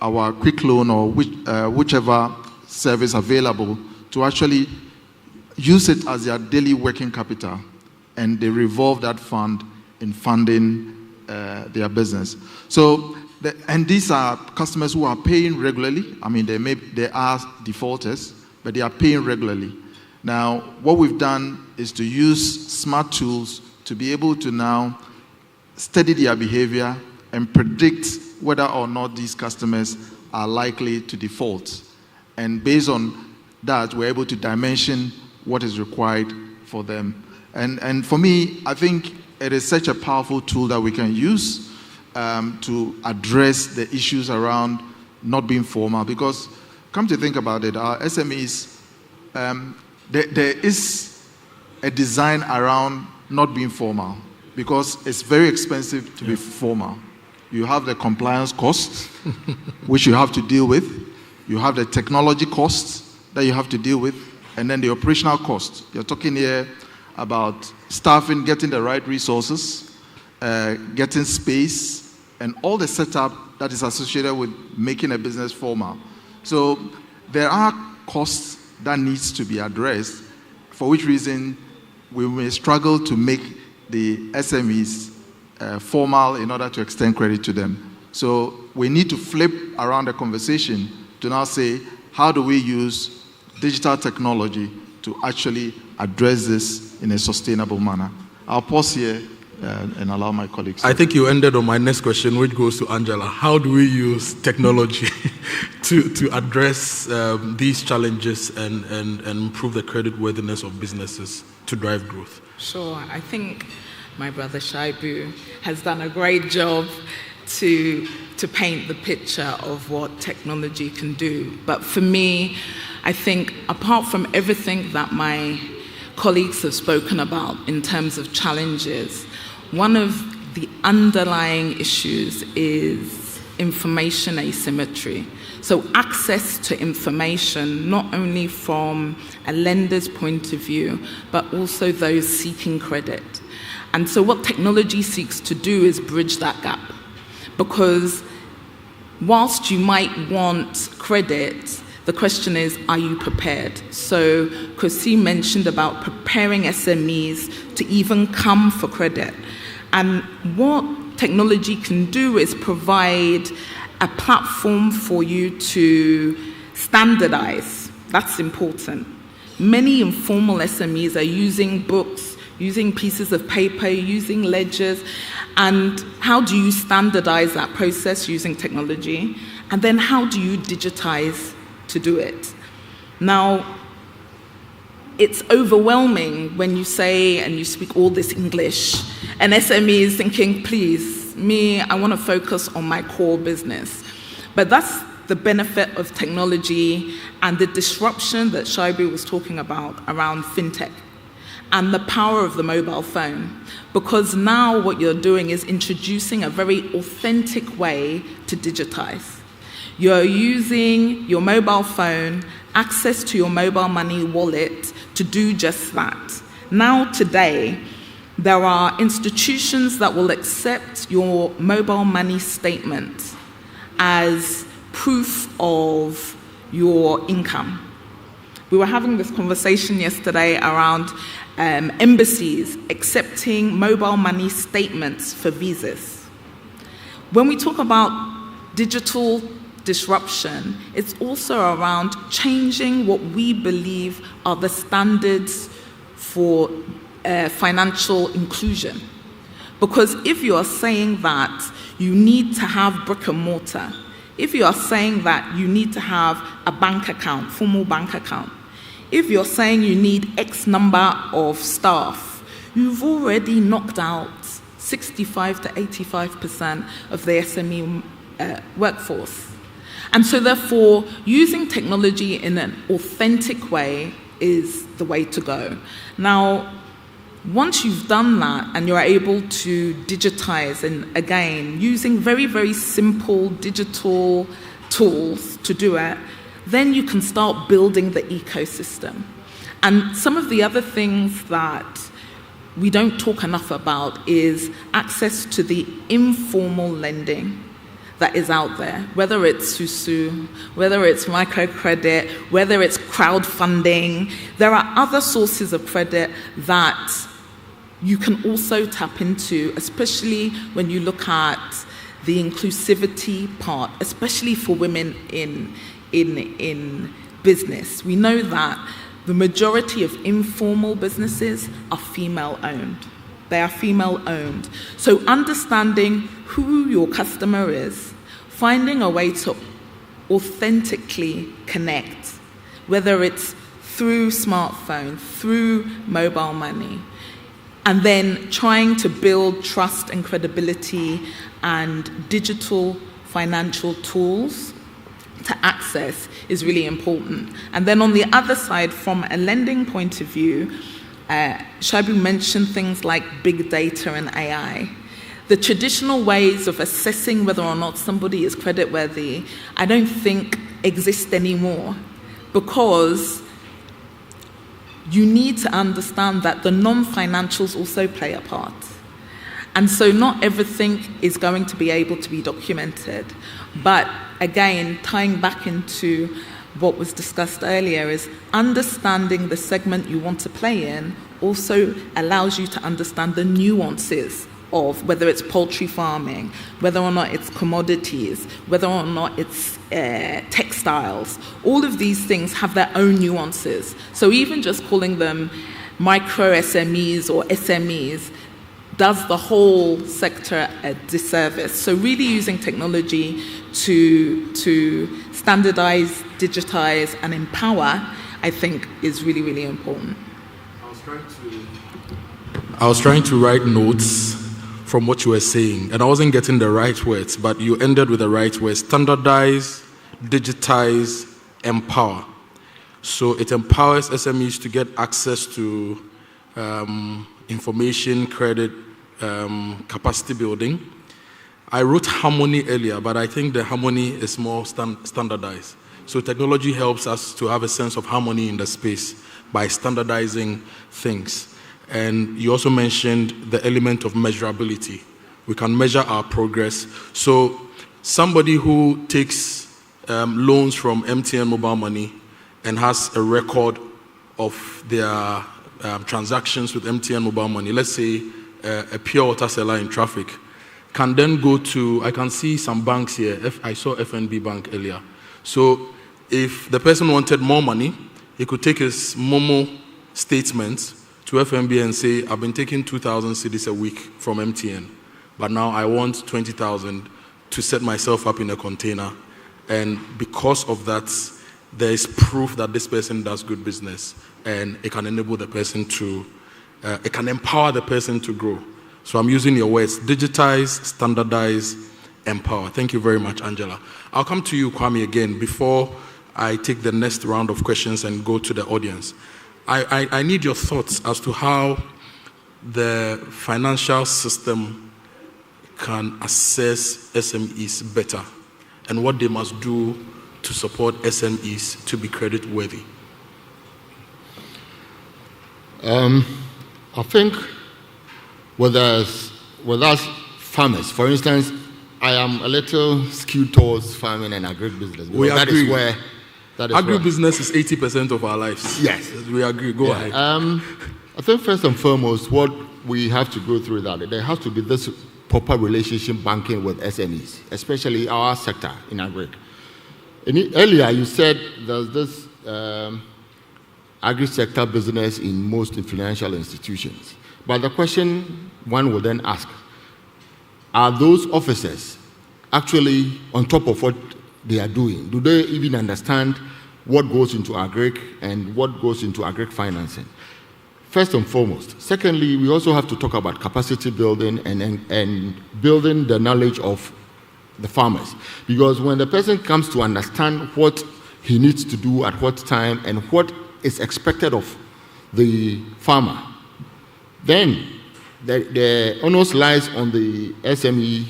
our quick loan or whichever service available to actually use it as their daily working capital, and they revolve that fund in funding their business. So, and these are customers who are paying regularly. They are defaulters, but they are paying regularly. Now, what we've done is to use smart tools to be able to now study their behavior and predict whether or not these customers are likely to default. And based on that, we're able to dimension what is required for them. And for me, I think it is such a powerful tool that we can use to address the issues around not being formal. Because, come to think about it, our SMEs, there is a design around not being formal, because it's very expensive to be formal. You have the compliance costs, which you have to deal with. You have the technology costs that you have to deal with, and then the operational costs. You're talking here about staffing, getting the right resources, getting space, and all the setup that is associated with making a business formal. So there are costs that needs to be addressed, for which reason we may struggle to make the SMEs formal in order to extend credit to them. So we need to flip around the conversation to now say, how do we use digital technology to actually address this in a sustainable manner? I'll pause here and allow my colleagues. I think you ended on my next question, which goes to Angela. How do we use technology to address these challenges and improve the creditworthiness of businesses to drive growth? Sure. I think my brother Shaibu has done a great job to paint the picture of what technology can do. But for me, I think apart from everything that my colleagues have spoken about in terms of challenges, one of the underlying issues is information asymmetry. So access to information, not only from a lender's point of view, but also those seeking credit. And so what technology seeks to do is bridge that gap. Because whilst you might want credit, the question is, are you prepared? So Kosi mentioned about preparing SMEs to even come for credit. And what technology can do is provide a platform for you to standardize. That's important. Many informal SMEs are using books, using pieces of paper, using ledgers. And how do you standardize that process using technology? And then how do you digitize to do it? Now, it's overwhelming when you say and you speak all this English, and SME is thinking, please, me, I want to focus on my core business. But that's the benefit of technology and the disruption that Shaibu was talking about around fintech and the power of the mobile phone. Because now what you're doing is introducing a very authentic way to digitize. You're using your mobile phone, access to your mobile money wallet to do just that. Now, today, there are institutions that will accept your mobile money statement as proof of your income. We were having this conversation yesterday around embassies accepting mobile money statements for visas. When we talk about digital disruption, it's also around changing what we believe are the standards for financial inclusion. Because if you are saying that you need to have brick and mortar, if you are saying that you need to have a bank account, formal bank account, if you're saying you need X number of staff, you've already knocked out 65 to 85% of the SME workforce. And so therefore, using technology in an authentic way is the way to go. Now, once you've done that and you're able to digitize, and again, using very, very simple digital tools to do it, then you can start building the ecosystem. And some of the other things that we don't talk enough about is access to the informal lending that is out there, whether it's Susu, whether it's microcredit, whether it's crowdfunding. There are other sources of credit that you can also tap into, especially when you look at the inclusivity part, especially for women in business. We know that the majority of informal businesses are female-owned. They are female-owned. So understanding who your customer is, finding a way to authentically connect, whether it's through smartphone, through mobile money, and then trying to build trust and credibility and digital financial tools to access is really important. And then on the other side, from a lending point of view, Shaibu mentioned things like big data and AI. The traditional ways of assessing whether or not somebody is creditworthy, I don't think exist anymore, because you need to understand that the non-financials also play a part. And so not everything is going to be able to be documented. But again, tying back into what was discussed earlier, is understanding the segment you want to play in also allows you to understand the nuances of whether it's poultry farming, whether or not it's commodities, whether or not it's textiles. All of these things have their own nuances. So even just calling them micro SMEs or SMEs does the whole sector a disservice. So really using technology to standardize, digitize, and empower, I think is really, really important. I was trying to write notes from what you were saying, and I wasn't getting the right words, but you ended with the right words: standardize, digitize, empower. So it empowers SMEs to get access to information, credit, capacity building. I wrote harmony earlier, but I think the harmony is more standardized. So technology helps us to have a sense of harmony in the space by standardizing things. And you also mentioned the element of measurability. We can measure our progress. So somebody who takes loans from MTN Mobile Money and has a record of their transactions with MTN Mobile Money, let's say a pure water seller in traffic, can then go to, I can see some banks here. I saw FNB Bank earlier. So if the person wanted more money, he could take his Momo statements to FNB and say, I've been taking 2,000 cedis a week from MTN, but now I want 20,000 to set myself up in a container. And because of that, there is proof that this person does good business, and it can enable the person to, it can empower the person to grow. So I'm using your words: digitize, standardize, empower. Thank you very much, Angela. I'll come to you, Kwame, again before I take the next round of questions and go to the audience. I need your thoughts as to how the financial system can assess SMEs better and what they must do to support SMEs to be credit worthy. I think with us farmers, for instance, I am a little skewed towards farming and agribusiness. We agree. That is where agribusiness is 80% of our lives. Yes. We agree. Go ahead. I think first and foremost, what we have to go through that there has to be this proper relationship banking with SMEs, especially our sector in agri. Earlier, you said there's this agri-sector business in most financial institutions. But the question one would then ask, are those officers actually on top of what they are doing? Do they even understand what goes into agric and what goes into agric financing? First and foremost. Secondly, we also have to talk about capacity building and building the knowledge of the farmers. Because when the person comes to understand what he needs to do at what time and what is expected of the farmer, then the onus lies on the SME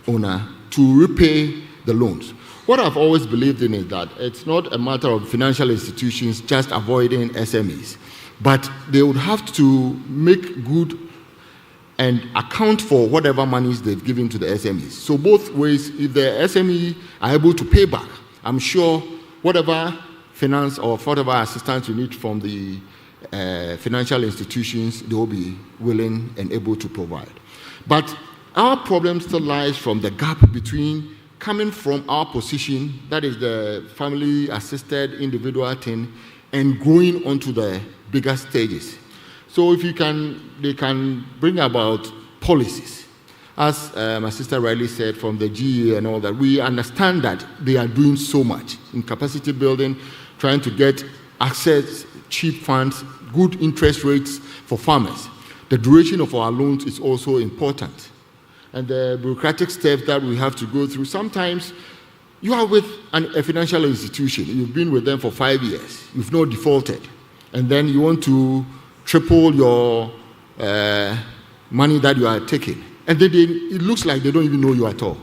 owner to repay the loans. What I've always believed in is that it's not a matter of financial institutions just avoiding SMEs, but they would have to make good and account for whatever monies they've given to the SMEs. So both ways, if the SME are able to pay back, I'm sure whatever finance or whatever assistance you need from the financial institutions, they will be willing and able to provide. But our problem still lies from the gap between coming from our position, that is the family-assisted individual thing, and going onto the bigger stages. So if they can bring about policies. As my sister rightly said, from the GE and all that, we understand that they are doing so much in capacity building, trying to get access, cheap funds, good interest rates for farmers. The duration of our loans is also important. And the bureaucratic steps that we have to go through. Sometimes you are with a financial institution, you've been with them for 5 years, you've not defaulted, and then you want to triple your money that you are taking. And then it looks like they don't even know you at all.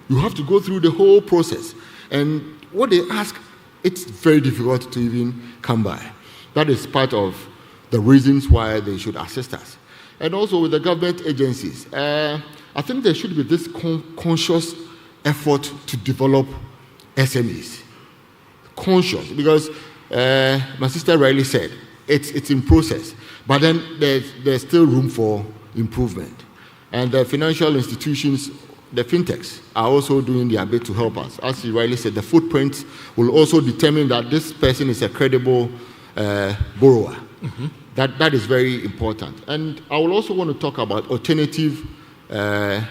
You have to go through the whole process. And what they ask, it's very difficult to even come by. That is part of the reasons why they should assist us. And also with the government agencies, I think there should be this conscious effort to develop SMEs. Conscious, because my sister rightly said, it's in process. But then there's still room for improvement. And the financial institutions, the fintechs, are also doing their bit to help us. As you rightly said, the footprint will also determine that this person is a credible borrower. Mm-hmm. That is very important. And I will also want to talk about alternative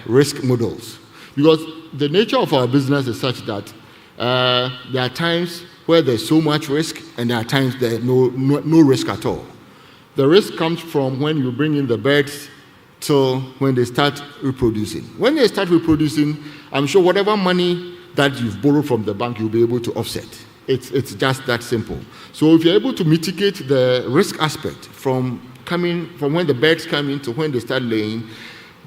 risk models. Because the nature of our business is such that there are times where there's so much risk and there are times there's no risk at all. The risk comes from when you bring in the birds till when they start reproducing. When they start reproducing, I'm sure whatever money that you've borrowed from the bank, you'll be able to offset. It's just that simple. So if you're able to mitigate the risk aspect from when the birds come in to when they start laying,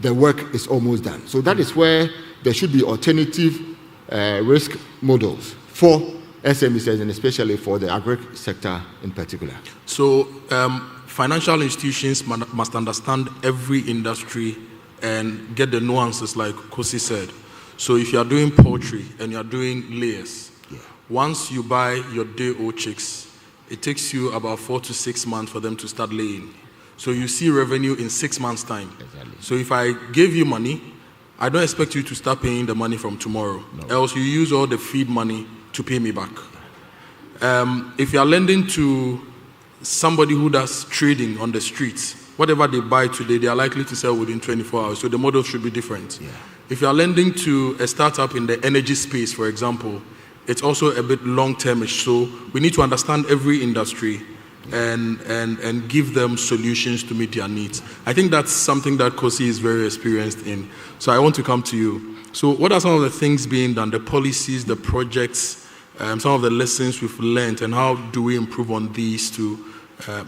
the work is almost done. So that is where there should be alternative risk models for SMEs and especially for the agri sector in particular. So financial institutions must understand every industry and get the nuances like Kosi said. So if you are doing poultry and you are doing layers, once you buy your day-old chicks, it takes you about 4 to 6 months for them to start laying. So you see revenue in 6 months' time. Exactly. So if I gave you money, I don't expect you to start paying the money from tomorrow. No. Else you use all the feed money to pay me back. If you are lending to somebody who does trading on the streets, whatever they buy today, they are likely to sell within 24 hours. So the model should be different. Yeah. If you are lending to a startup in the energy space, for example, it's also a bit long-termish. So we need to understand every industry and give them solutions to meet their needs. I think that's something that Kosi is very experienced in. So I want to come to you. So what are some of the things being done, the policies, the projects, some of the lessons we've learned, and how do we improve on these to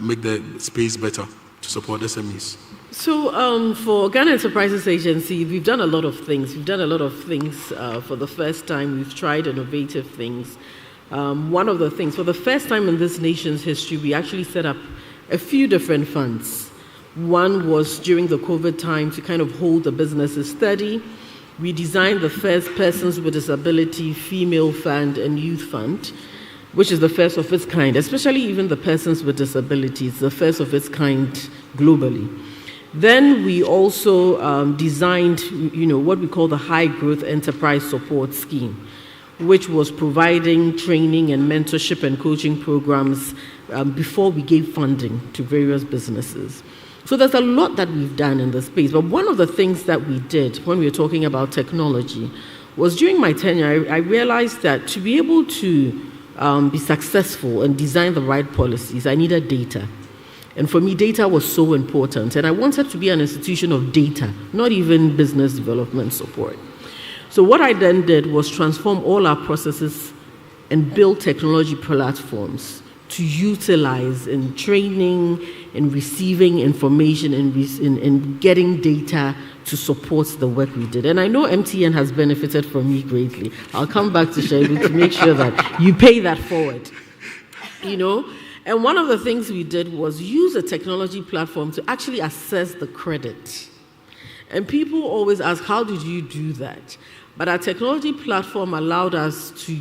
make the space better to support SMEs? So for Ghana Enterprises Agency, we've done a lot of things. We've done a lot of things for the first time. We've tried innovative things. One of the things, for the first time in this nation's history, we actually set up a few different funds. One was during the COVID time to kind of hold the businesses steady. We designed the first Persons with Disability Female Fund and Youth Fund, which is the first of its kind, especially even the persons with disabilities, the first of its kind globally. Then we also designed, what we call the High Growth Enterprise Support Scheme, which was providing training and mentorship and coaching programs before we gave funding to various businesses. So there's a lot that we've done in the space, but one of the things that we did when we were talking about technology was during my tenure, I realized that to be able to be successful and design the right policies, I needed data. And for me, data was so important. And I wanted to be an institution of data, not even business development support. So what I then did was transform all our processes and build technology platforms to utilize in training, in receiving information, in getting data to support the work we did. And I know MTN has benefited from me greatly. I'll come back to Shaibu to make sure that you pay that forward. And one of the things we did was use a technology platform to actually assess the credit. And people always ask, how did you do that? But our technology platform allowed us to,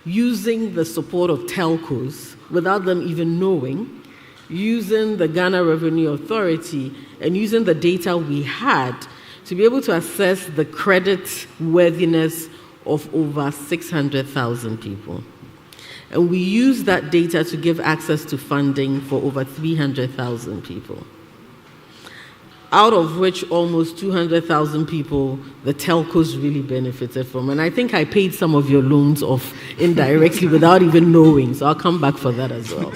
using the support of telcos, without them even knowing, using the Ghana Revenue Authority, and using the data we had to be able to assess the credit worthiness of over 600,000 people. And we used that data to give access to funding for over 300,000 people, out of which almost 200,000 people the telcos really benefited from. And I think I paid some of your loans off indirectly without even knowing, so I'll come back for that as well.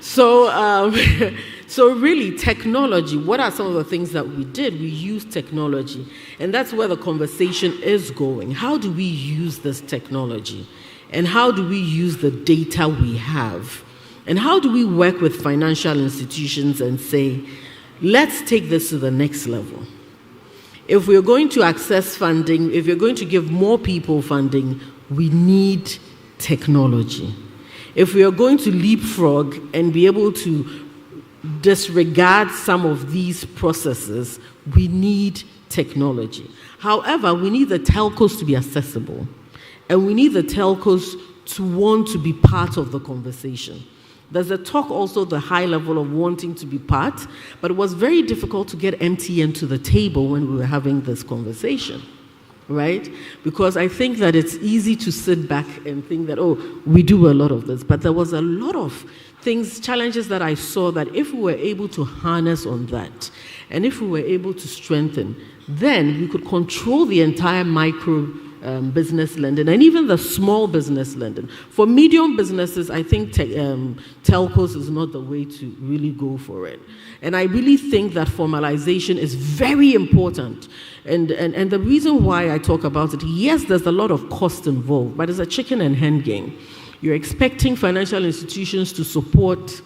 So really, technology, what are some of the things that we did? We used technology, and that's where the conversation is going. How do we use this technology? And how do we use the data we have? And how do we work with financial institutions and say, let's take this to the next level? If we're going to access funding, if you're going to give more people funding, we need technology. If we are going to leapfrog and be able to disregard some of these processes, we need technology. However, we need the telcos to be accessible. And we need the telcos to want to be part of the conversation. There's a talk also, the high level of wanting to be part, but it was very difficult to get MTN to the table when we were having this conversation, right? Because I think that it's easy to sit back and think that, oh, we do a lot of this, but there was a lot of things, challenges that I saw that if we were able to harness on that, and if we were able to strengthen, then we could control the entire micro business lending, and even the small business lending. For medium businesses, I think telcos is not the way to really go for it. And I really think that formalization is very important. And the reason why I talk about it, yes, there's a lot of cost involved, but it's a chicken and hen game. You're expecting financial institutions to support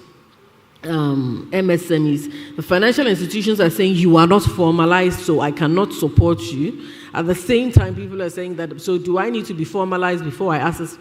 MSMEs, the financial institutions are saying you are not formalized, so I cannot support you. At the same time, people are saying that, so do I need to be formalized before I access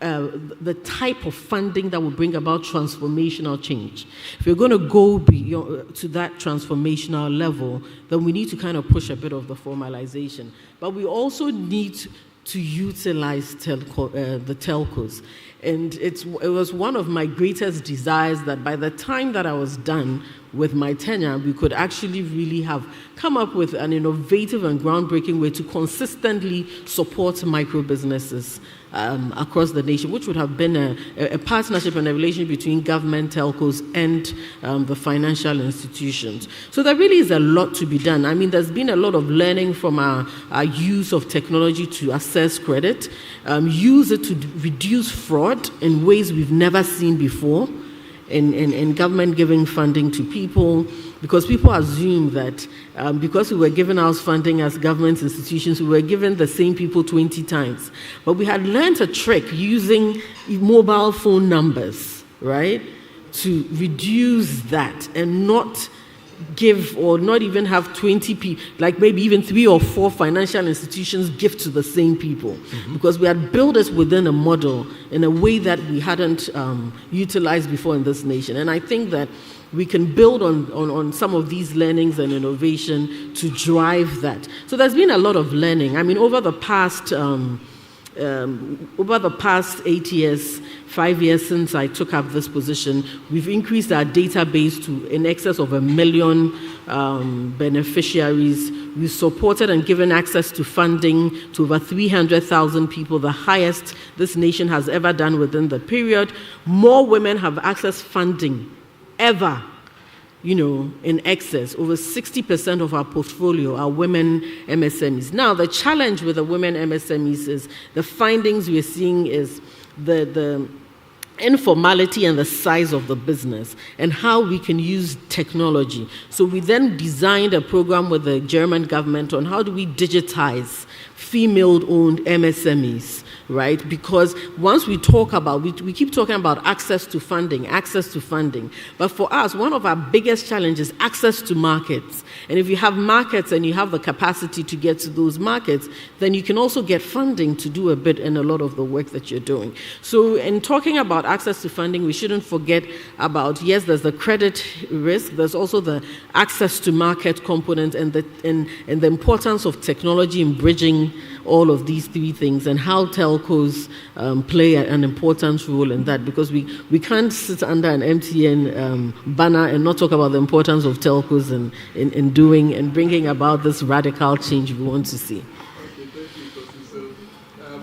the type of funding that will bring about transformational change? If you're going to go to that transformational level, then we need to kind of push a bit of the formalization. But we also need to utilize the telcos. And it was one of my greatest desires that by the time that I was done with my tenure, we could actually really have come up with an innovative and groundbreaking way to consistently support micro businesses across the nation, which would have been a partnership and a relationship between government, telcos, and the financial institutions. So there really is a lot to be done. I mean, there's been a lot of learning from our use of technology to assess credit, use it to reduce fraud in ways we've never seen before in government giving funding to people, because people assume that because we were given our funding as government institutions, we were given the same people 20 times. But we had learned a trick using mobile phone numbers, right, to reduce that and not give or not even have 20 people, like maybe even 3 or 4 financial institutions give to the same people. Because we had built this within a model in a way that we hadn't utilized before in this nation. And I think that we can build on some of these learnings and innovation to drive that. So there's been a lot of learning. I mean, over the past 8 years, 5 years since I took up this position, we've increased our database to in excess of 1 million beneficiaries. We've supported and given access to funding to over 300,000 people, the highest this nation has ever done within the period. More women have accessed funding ever, in excess. Over 60% of our portfolio are women MSMEs. Now, the challenge with the women MSMEs is the findings we're seeing is the informality and the size of the business and how we can use technology. So we then designed a program with the German government on how do we digitize female-owned MSMEs, right? Because once we talk about, we keep talking about access to funding. But for us, one of our biggest challenges is access to markets. And if you have markets and you have the capacity to get to those markets, then you can also get funding to do a bit in a lot of the work that you're doing. So in talking about access to funding, we shouldn't forget about, yes, there's the credit risk, there's also the access to market component and the importance of technology in bridging all of these 3 things and how telcos play an important role in that, because we can't sit under an MTN banner and not talk about the importance of telcos in doing and bringing about this radical change we want to see. Okay, thank you, Kosi. So,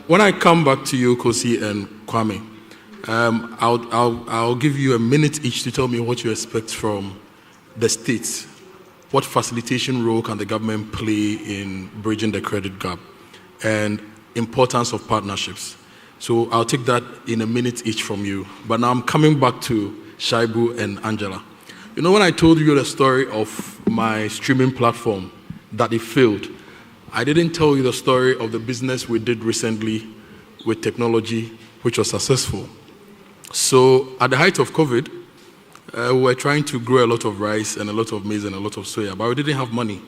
when I come back to you, Kosi and Kwame, I'll give you a minute each to tell me what you expect from the states. What facilitation role can the government play in bridging the credit gap? And importance of partnerships. So I'll take that in a minute each from you. But now I'm coming back to Shaibu and Angela. When I told you the story of my streaming platform, that it failed, I didn't tell you the story of the business we did recently with technology, which was successful. So at the height of COVID, we were trying to grow a lot of rice and a lot of maize and a lot of soya, but we didn't have money.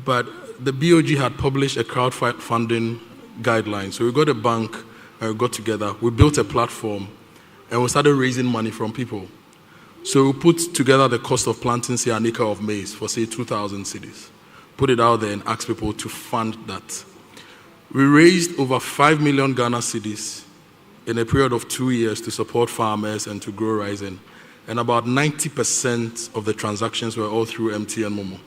But the BOG had published a crowdfunding guideline. So we got a bank, and we got together, we built a platform, and we started raising money from people. So we put together the cost of planting, say, an acre of maize for, say, 2,000 cedis. Put it out there and asked people to fund that. We raised over 5 million Ghana cedis in a period of 2 years to support farmers and to grow rice. And about 90% of the transactions were all through MTN Momo.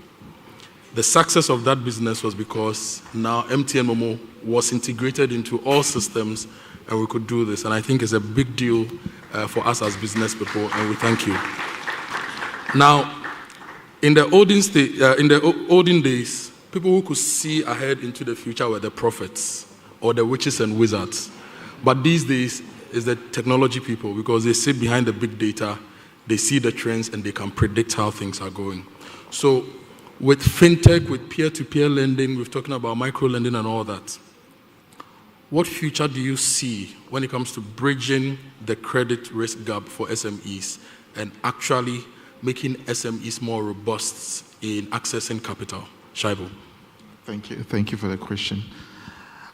The success of that business was because now MTN Momo was integrated into all systems and we could do this. And I think it's a big deal for us as business people, and we thank you. Now, in the olden days, people who could see ahead into the future were the prophets or the witches and wizards. But these days, it's the technology people, because they sit behind the big data, they see the trends, and they can predict how things are going. So with fintech, with peer-to-peer lending, we're talking about micro-lending and all that. What future do you see when it comes to bridging the credit risk gap for SMEs and actually making SMEs more robust in accessing capital? Shaibu. Thank you. Thank you for the question.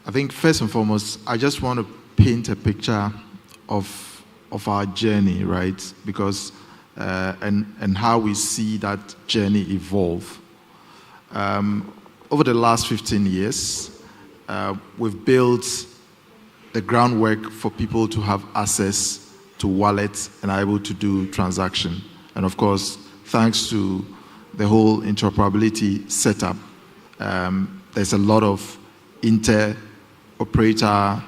I think first and foremost, I just want to paint a picture of our journey, right? Because and how we see that journey evolve. Over the last 15 years, we've built the groundwork for people to have access to wallets and are able to do transaction. And of course, thanks to the whole interoperability setup, there's a lot of inter-operator,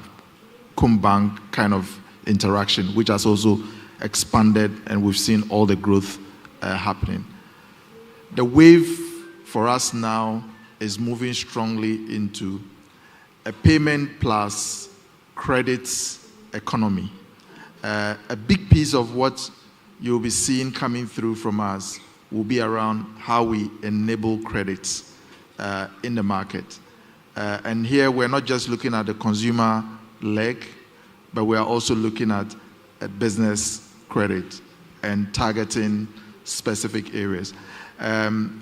Kumbank kind of interaction, which has also expanded, and we've seen all the growth happening. The wave for us now is moving strongly into a payment plus credits economy. A big piece of what you'll be seeing coming through from us will be around how we enable credits in the market. And here we're not just looking at the consumer leg, but we are also looking at a business credit and targeting specific areas.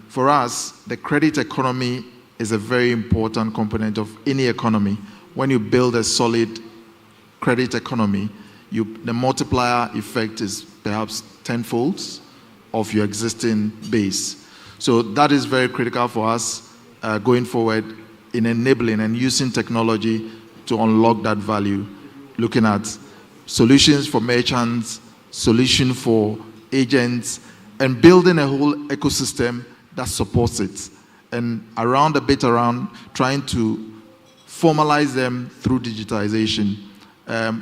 For us, the credit economy is a very important component of any economy. When you build a solid credit economy, the multiplier effect is perhaps tenfold of your existing base. So that is very critical for us going forward in enabling and using technology to unlock that value, looking at solutions for merchants, solution for agents, and building a whole ecosystem that supports it. And around trying to formalize them through digitization.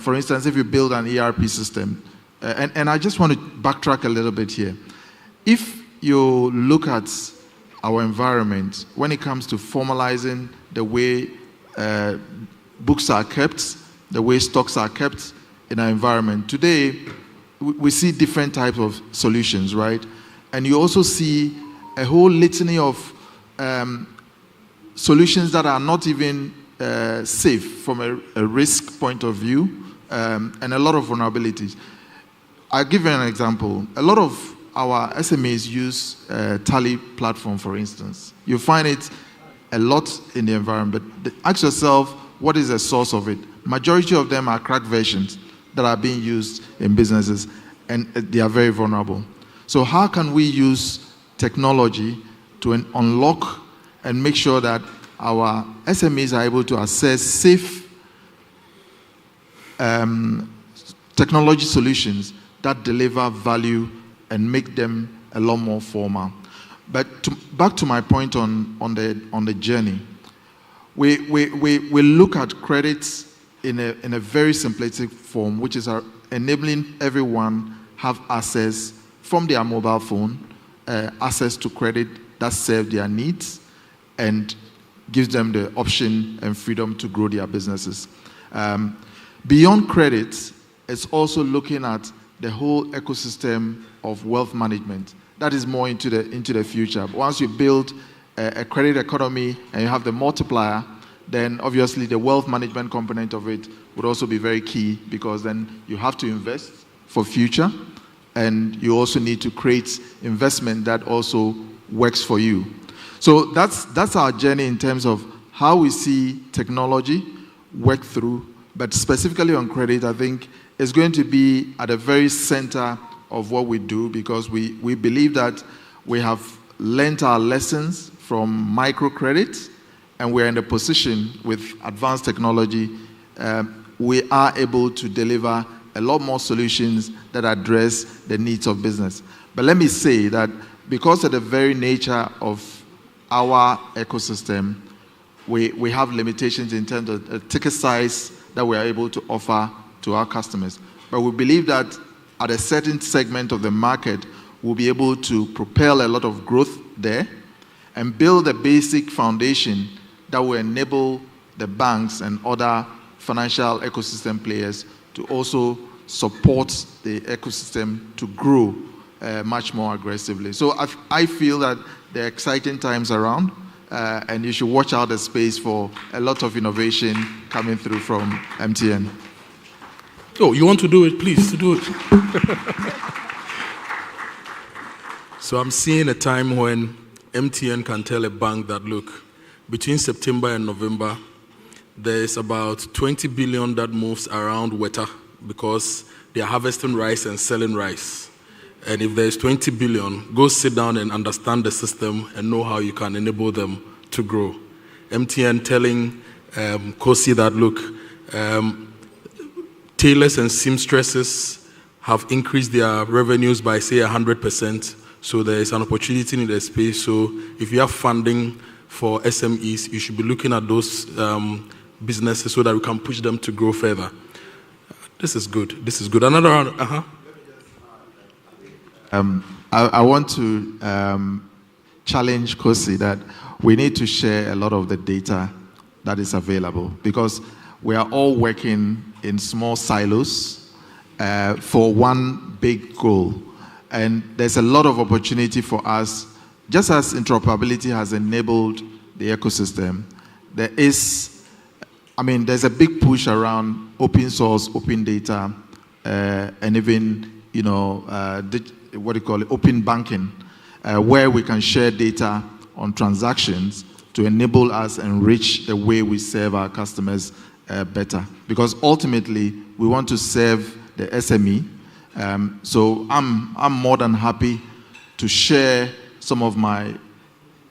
For instance, if you build an ERP system, and I just want to backtrack a little bit here. If you look at our environment, when it comes to formalizing the way books are kept, the way stocks are kept in our environment, today we see different types of solutions, right? And you also see a whole litany of solutions that are not even safe from a risk point of view, and a lot of vulnerabilities. I'll give you an example. A lot of our SMEs use Tally platform, for instance. You find it a lot in the environment, but ask yourself, what is the source of it? Majority of them are cracked versions that are being used in businesses, and they are very vulnerable. So how can we use technology to unlock and make sure that our SMEs are able to access safe technology solutions that deliver value and make them a lot more formal? But back to my point on the journey, we look at credits in a very simplistic form, which is enabling everyone have access from their mobile phone, access to credit that serve their needs and gives them the option and freedom to grow their businesses. Beyond credit, it's also looking at the whole ecosystem of wealth management. That is more into the future. But once you build a credit economy and you have the multiplier, then obviously the wealth management component of it would also be very key, because then you have to invest for future, and you also need to create investment that also works for you. So that's our journey in terms of how we see technology work through, but specifically on credit, I think it's going to be at the very center of what we do, because we believe that we have learned our lessons from microcredit, and we're in the position with advanced technology, we are able to deliver a lot more solutions that address the needs of business. But let me say that because of the very nature of our ecosystem, we have limitations in terms of the ticket size that we are able to offer to our customers. But we believe that at a certain segment of the market, we'll be able to propel a lot of growth there and build a basic foundation that will enable the banks and other financial ecosystem players to also support the ecosystem to grow much more aggressively. So I feel that there are exciting times around, and you should watch out the space for a lot of innovation coming through from MTN. Oh, you want to do it? Please, do it. So I'm seeing a time when MTN can tell a bank that, look, between September and November, there's about 20 billion that moves around Weta because they are harvesting rice and selling rice. And if there's 20 billion, go sit down and understand the system and know how you can enable them to grow. MTN telling Kosi that, look, tailors and seamstresses have increased their revenues by, say, 100%. So there is an opportunity in the space. So if you have funding for SMEs, you should be looking at those businesses so that we can push them to grow further. This is good. This is good. Another round. I want to challenge Kosi that we need to share a lot of the data that is available because we are all working in small silos for one big goal. And there's a lot of opportunity for us, just as interoperability has enabled the ecosystem, there's a big push around open source, open data, and even, open banking, where we can share data on transactions to enable us and enrich the way we serve our customers better. Because ultimately, we want to serve the SME. So I'm more than happy to share some of my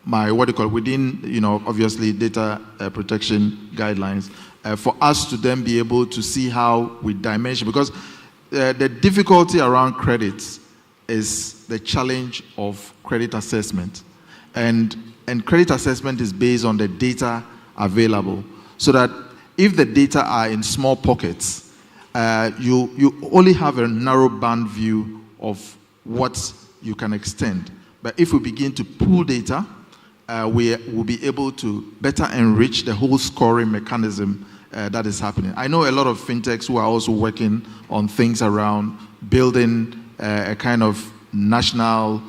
within, obviously data protection guidelines, for us to then be able to see how we dimension, because the difficulty around credit is the challenge of credit assessment. And credit assessment is based on the data available, so that if the data are in small pockets, you only have a narrow band view of what you can extend. But if we begin to pool data, we will be able to better enrich the whole scoring mechanism that is happening. I know a lot of fintechs who are also working on things around building a kind of national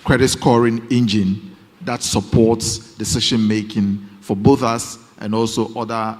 credit scoring engine that supports decision making for both us and also other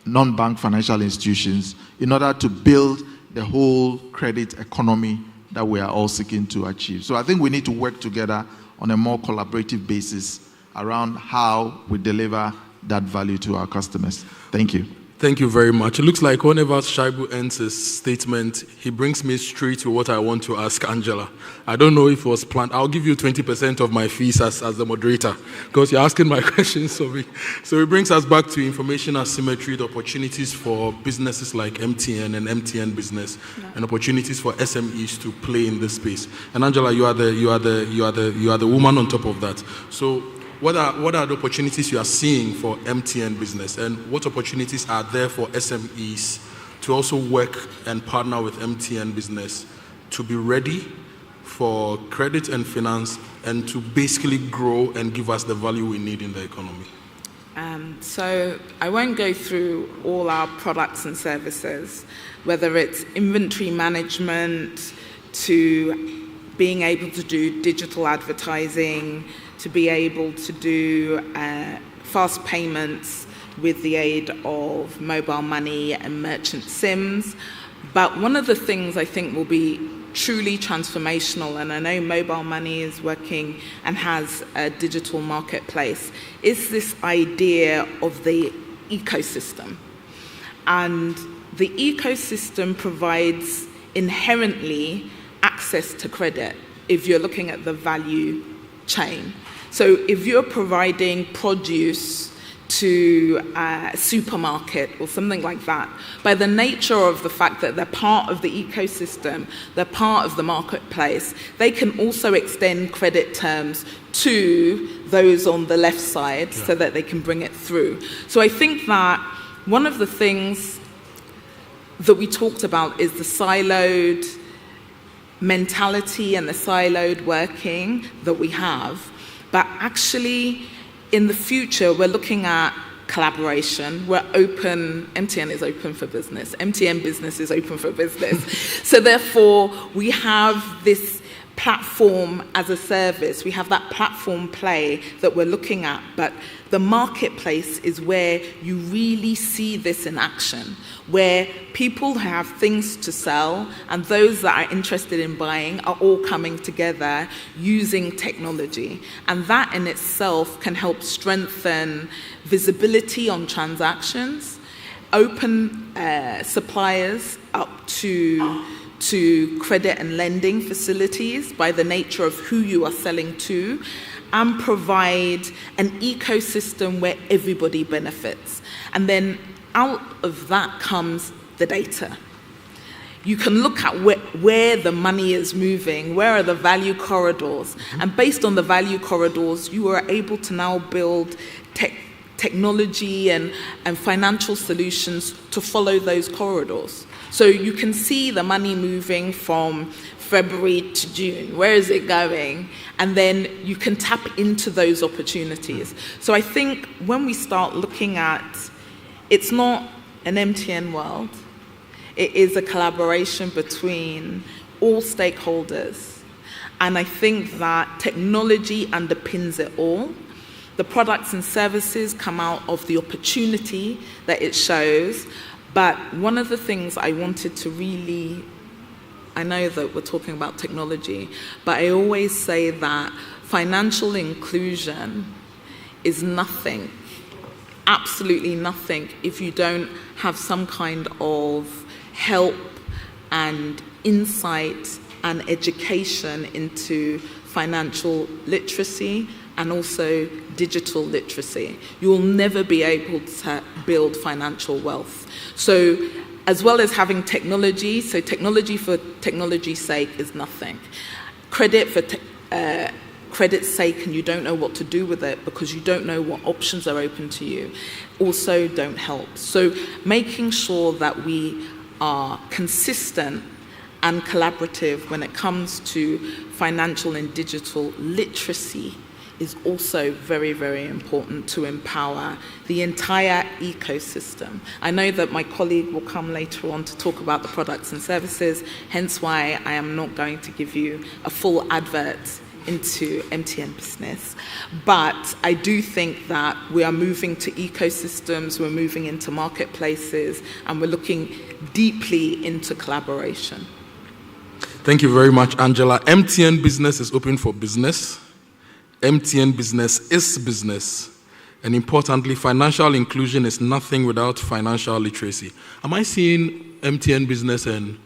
non-bank financial institutions in order to build the whole credit economy that we are all seeking to achieve. So I think we need to work together on a more collaborative basis around how we deliver that value to our customers. Thank you. Thank you very much. It looks like whenever Shaibu ends his statement, he brings me straight to what I want to ask Angela. I don't know if it was planned. I'll give you 20% of my fees as the moderator, because you're asking my questions of me. So it brings us back to information asymmetry, the opportunities for businesses like MTN and MTN Business, and opportunities for SMEs to play in this space. And Angela, you are the woman on top of that. So what are the opportunities you are seeing for MTN Business, and what opportunities are there for SMEs to also work and partner with MTN Business to be ready for credit and finance and to basically grow and give us the value we need in the economy? So I won't go through all our products and services, whether it's inventory management to being able to do digital advertising, to be able to do fast payments with the aid of mobile money and merchant SIMs. But one of the things I think will be truly transformational, and I know mobile money is working and has a digital marketplace, is this idea of the ecosystem. And the ecosystem provides inherently access to credit if you're looking at the value chain. So if you're providing produce to a supermarket or something like that, by the nature of the fact that they're part of the ecosystem, they're part of the marketplace, they can also extend credit terms to those on the left side so that they can bring it through. So I think that one of the things that we talked about is the siloed mentality and the siloed working that we have. But actually, in the future, we're looking at collaboration. We're open, MTN is open for business. MTN Business is open for business. So therefore, we have this platform as a service. We have that platform play that we're looking at, but the marketplace is where you really see this in action, where people have things to sell and those that are interested in buying are all coming together using technology. And that in itself can help strengthen visibility on transactions, open suppliers up to credit and lending facilities by the nature of who you are selling to, and provide an ecosystem where everybody benefits. And then out of that comes the data. You can look at where the money is moving, where are the value corridors, and based on the value corridors, you are able to now build technology and financial solutions to follow those corridors. So you can see the money moving from February to June. Where is it going? And then you can tap into those opportunities. So I think when we start looking at, it's not an MTN world. It is a collaboration between all stakeholders. And I think that technology underpins it all. The products and services come out of the opportunity that it shows. But one of the things I wanted to really, I know that we're talking about technology, but I always say that financial inclusion is nothing, absolutely nothing, if you don't have some kind of help and insight and education into financial literacy and also digital literacy. You'll never be able to build financial wealth. So as well as having technology, so technology for technology's sake is nothing. Credit for credit's sake, and you don't know what to do with it because you don't know what options are open to you, also don't help. So making sure that we are consistent and collaborative when it comes to financial and digital literacy is also very, very important to empower the entire ecosystem. I know that my colleague will come later on to talk about the products and services, hence why I am not going to give you a full advert into MTN Business. But I do think that we are moving to ecosystems, we're moving into marketplaces, and we're looking deeply into collaboration. Thank you very much, Angela. MTN Business is open for business. MTN Business is business. And importantly, financial inclusion is nothing without financial literacy. Am I seeing MTN Business and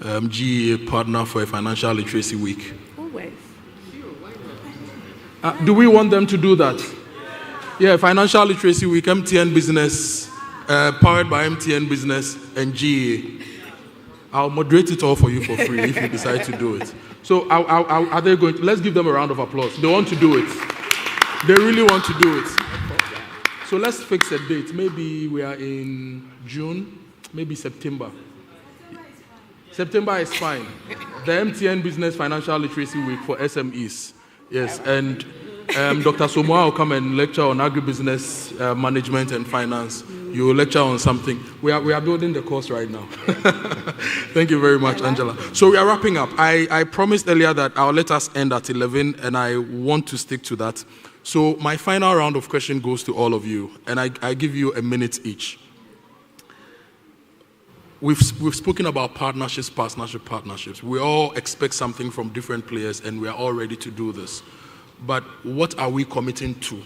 GEA partner for a financial literacy week? Always. Do we want them to do that? Yeah, financial literacy week, MTN Business, powered by MTN Business and GEA. I'll moderate it all for you for free if you decide to do it. So are they going to, let's give them a round of applause. They want to do it. They really want to do it. So let's fix a date. Maybe we are in June, maybe September. September is fine. The MTN Business Financial Literacy Week for SMEs. Yes, and Dr. Somoa will come and lecture on agribusiness management and finance. You will lecture on something. We are building the course right now. Thank you very much, Angela. So we are wrapping up. I promised earlier that I'll let us end at 11, and I want to stick to that. So my final round of questions goes to all of you, and I give you a minute each. We've spoken about partnerships. We all expect something from different players, and we are all ready to do this. But what are we committing to?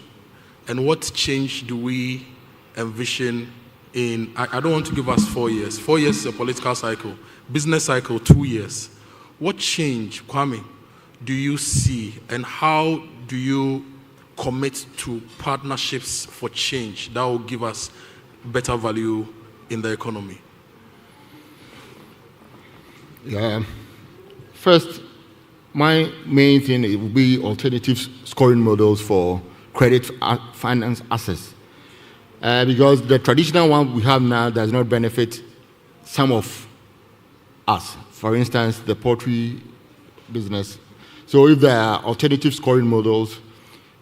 And what change do we envision in, I don't want to give us 4 years. 4 years is a political cycle. Business cycle, 2 years. What change, Kwame, do you see, and how do you commit to partnerships for change that will give us better value in the economy? Yeah. First, my main thing will be alternative scoring models for credit finance assets. Because the traditional one we have now does not benefit some of us. For instance, the poultry business. So if there are alternative scoring models,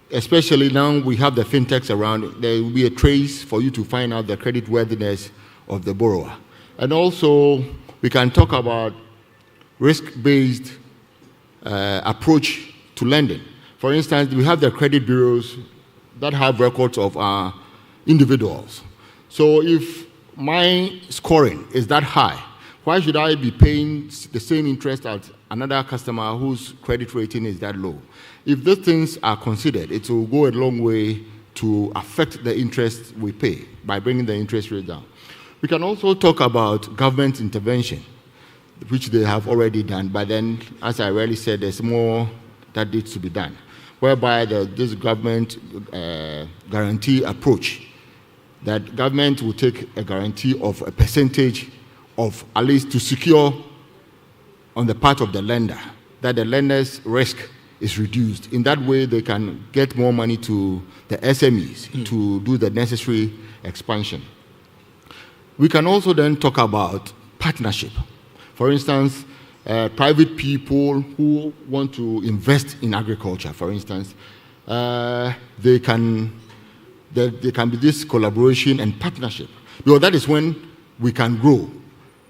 especially now we have the fintechs around, there will be a trace for you to find out the credit worthiness of the borrower. And also, we can talk about risk-based approach to lending. For instance, we have the credit bureaus that have records of our individuals. So if my scoring is that high, why should I be paying the same interest as another customer whose credit rating is that low? If those things are considered, it will go a long way to affect the interest we pay by bringing the interest rate down. We can also talk about government intervention, which they have already done, but then, as I already said, there's more that needs to be done, whereby this government guarantee approach, that government will take a guarantee of a percentage of at least to secure on the part of the lender, that the lender's risk is reduced. In that way, they can get more money to the SMEs to do the necessary expansion. We can also then talk about partnership. For instance, private people who want to invest in agriculture, for instance, they can be this collaboration and partnership, because that is when we can grow.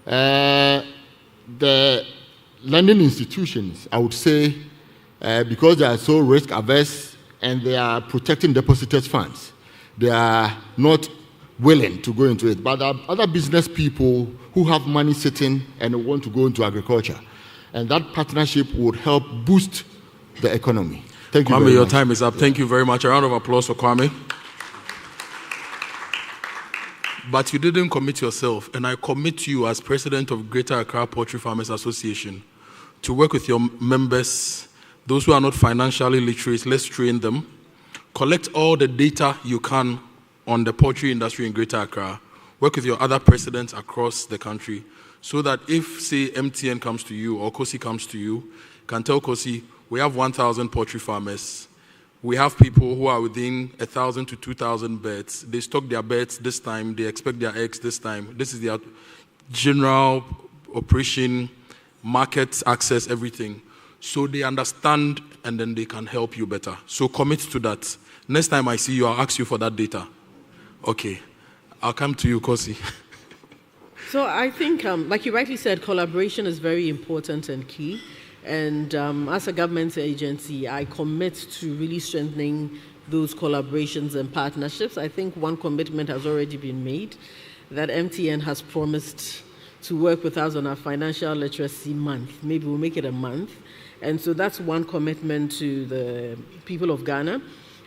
The lending institutions, I would say, because they are so risk averse and they are protecting depositors' funds, they are not willing to go into it. But there are other business people who have money sitting and want to go into agriculture. And that partnership would help boost the economy. Thank you Kwame, very your much. time is up. Thank you very much. A round of applause for Kwame. But you didn't commit yourself, and I commit you as president of Greater Accra Poultry Farmers Association to work with your members, those who are not financially literate. Let's train them. Collect all the data you can on the poultry industry in Greater Accra. Work with your other presidents across the country so that if, say, MTN comes to you or Kosi comes to you, you can tell Kosi, we have 1,000 poultry farmers. We have people who are within 1,000 to 2,000 birds. They stock their birds this time. They expect their eggs this time. This is their general operation, market access, everything. So they understand and then they can help you better. So commit to that. Next time I see you, I'll ask you for that data. Okay. I'll come to you, Kosi. So I think, like you rightly said, collaboration is very important and key. And as a government agency, I commit to really strengthening those collaborations and partnerships. I think one commitment has already been made, that MTN has promised to work with us on our financial literacy month. Maybe we'll make it a month. And so that's one commitment to the people of Ghana.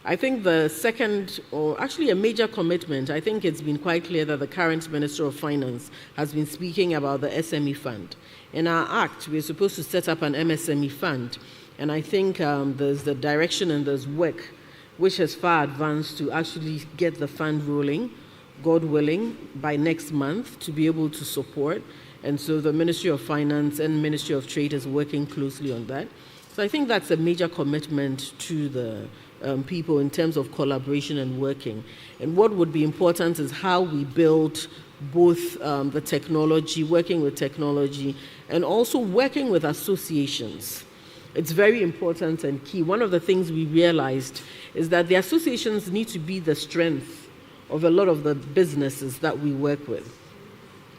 I think the second, or actually a major commitment, I think it's been quite clear that the current Minister of Finance has been speaking about the SME fund. In our act, we're supposed to set up an MSME fund, and I think there's the direction and there's work which has far advanced to actually get the fund rolling, God willing, by next month to be able to support. And so the Ministry of Finance and Ministry of Trade is working closely on that. So I think that's a major commitment to the people in terms of collaboration and working. And what would be important is how we build both the technology, working with technology, and also working with associations. It's very important and key. One of the things we realized is that the associations need to be the strength of a lot of the businesses that we work with.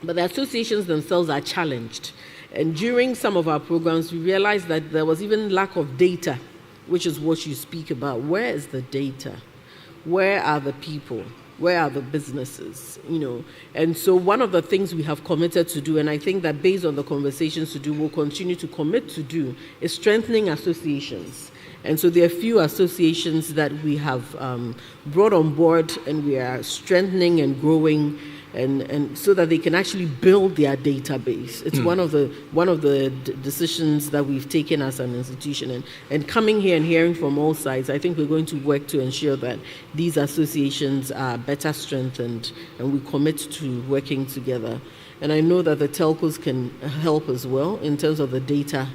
But the associations themselves are challenged. And during some of our programs, we realized that there was even lack of data, which is what you speak about. Where is the data? Where are the people? Where are the businesses? And so one of the things we have committed to do, and I think that based on the conversations to do, we'll continue to commit to do, is strengthening associations. And so there are a few associations that we have brought on board, and we are strengthening and growing, and so that they can actually build their database. It's one of the decisions that we've taken as an institution. And coming here and hearing from all sides, I think we're going to work to ensure that these associations are better strengthened, and we commit to working together. And I know that the telcos can help as well in terms of the data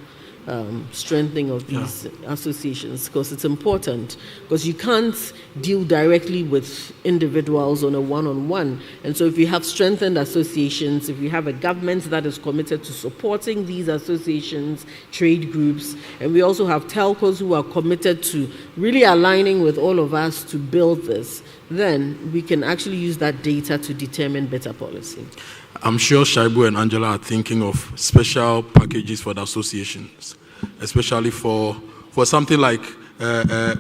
strengthening of these associations, because it's important, because you can't deal directly with individuals on a one-on-one. And so if you have strengthened associations, if you have a government that is committed to supporting these associations, trade groups, and we also have telcos who are committed to really aligning with all of us to build this, then we can actually use that data to determine better policy. I'm sure Shaibu and Angela are thinking of special packages for the associations. especially for something like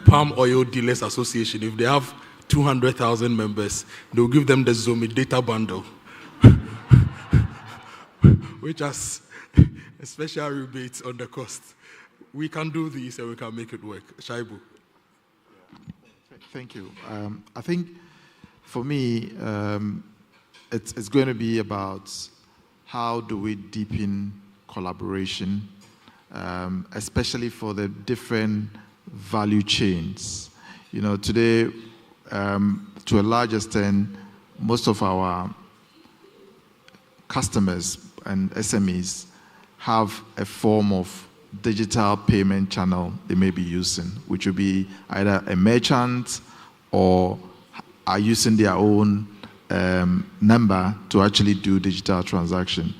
Palm Oil Dealers Association. If they have 200,000 members, they'll give them the Zomi data bundle, which has a special rebate on the cost. We can do this and we can make it work. Shaibu. Thank you. I think for me, it's going to be about how do we deepen collaboration, especially for the different value chains. You know, today, to a large extent, most of our customers and SMEs have a form of digital payment channel they may be using, which will be either a merchant or are using their own number to actually do digital transaction.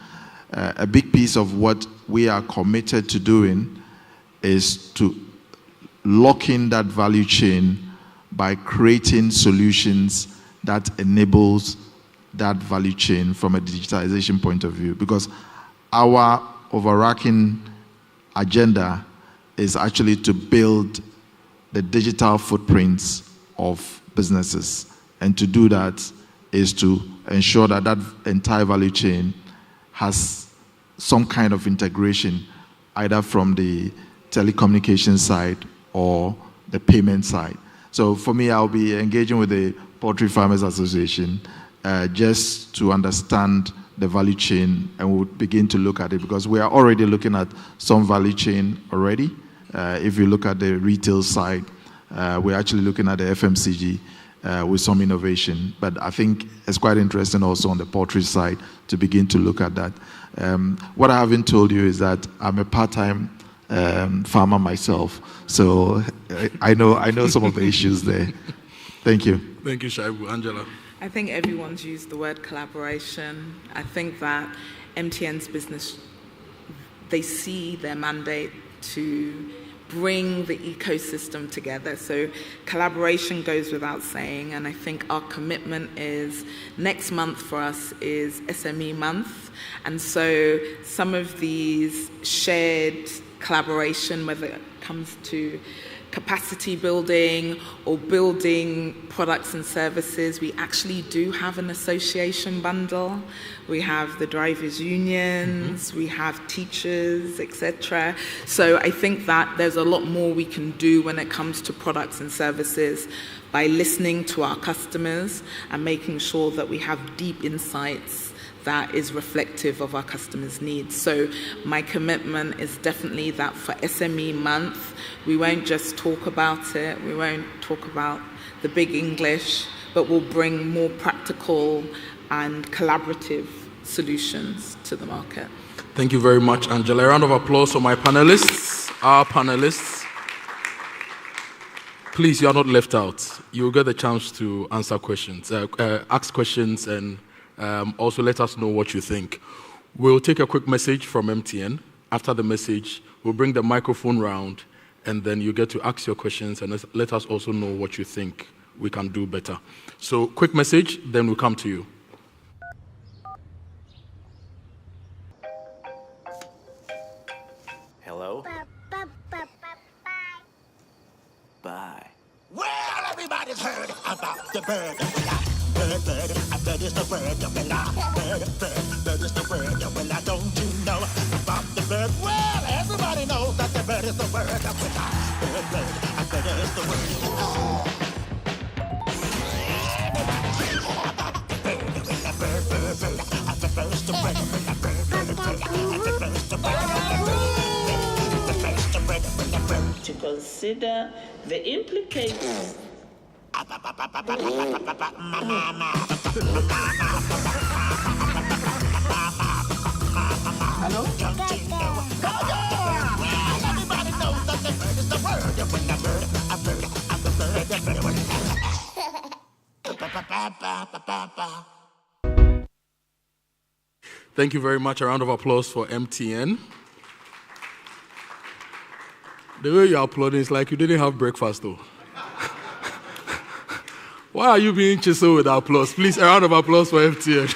A big piece of what we are committed to doing is to lock in that value chain by creating solutions that enables that value chain from a digitalization point of view, because our overarching agenda is actually to build the digital footprints of businesses. And to do that is to ensure that that entire value chain has some kind of integration, either from the telecommunication side or the payment side. So for me, I'll be engaging with the Poultry Farmers Association just to understand the value chain, and we'll begin to look at it, because we are already looking at some value chain already. If you look at the retail side, we're actually looking at the FMCG with some innovation. But I think it's quite interesting also on the poultry side to begin to look at that. What I haven't told you is that I'm a part-time farmer myself, so I know some of the issues there. Thank you. Thank you, Shaibu. Angela. I think everyone's used the word collaboration. I think that MTN's business, they see their mandate to bring the ecosystem together. So collaboration goes without saying, and I think our commitment is next month for us is SME month. And so some of these shared collaboration, whether it comes to capacity building or building products and services, we actually do have an association bundle. We have the drivers' unions, we have teachers, etc. So I think that there's a lot more we can do when it comes to products and services by listening to our customers and making sure that we have deep insights that is reflective of our customers' needs. So my commitment is definitely that for SME month, we won't just talk about it, we won't talk about the big English, but we'll bring more practical and collaborative solutions to the market. Thank you very much, Angela. A round of applause for my panelists, our panelists. Please, you are not left out. You'll get the chance to answer questions, ask questions, and also let us know what you think. We'll take a quick message from MTN. After the message, we'll bring the microphone round, and then you get to ask your questions and let us also know what you think we can do better. So quick message, then we'll come to you. Hello? Bye. Well, everybody's heard about the bird. Bird is the word, bird is the word. Well, don't you know about the bird? Well, everybody knows that the bird is the word. Bird is the word. To consider the implications. Hello? Everybody knows that the bird is the word. When a bird, Thank you very much. A round of applause for MTN. The way you're applauding is like you didn't have breakfast, though. Why are you being chiseled with applause? Please, a round of applause for MTN.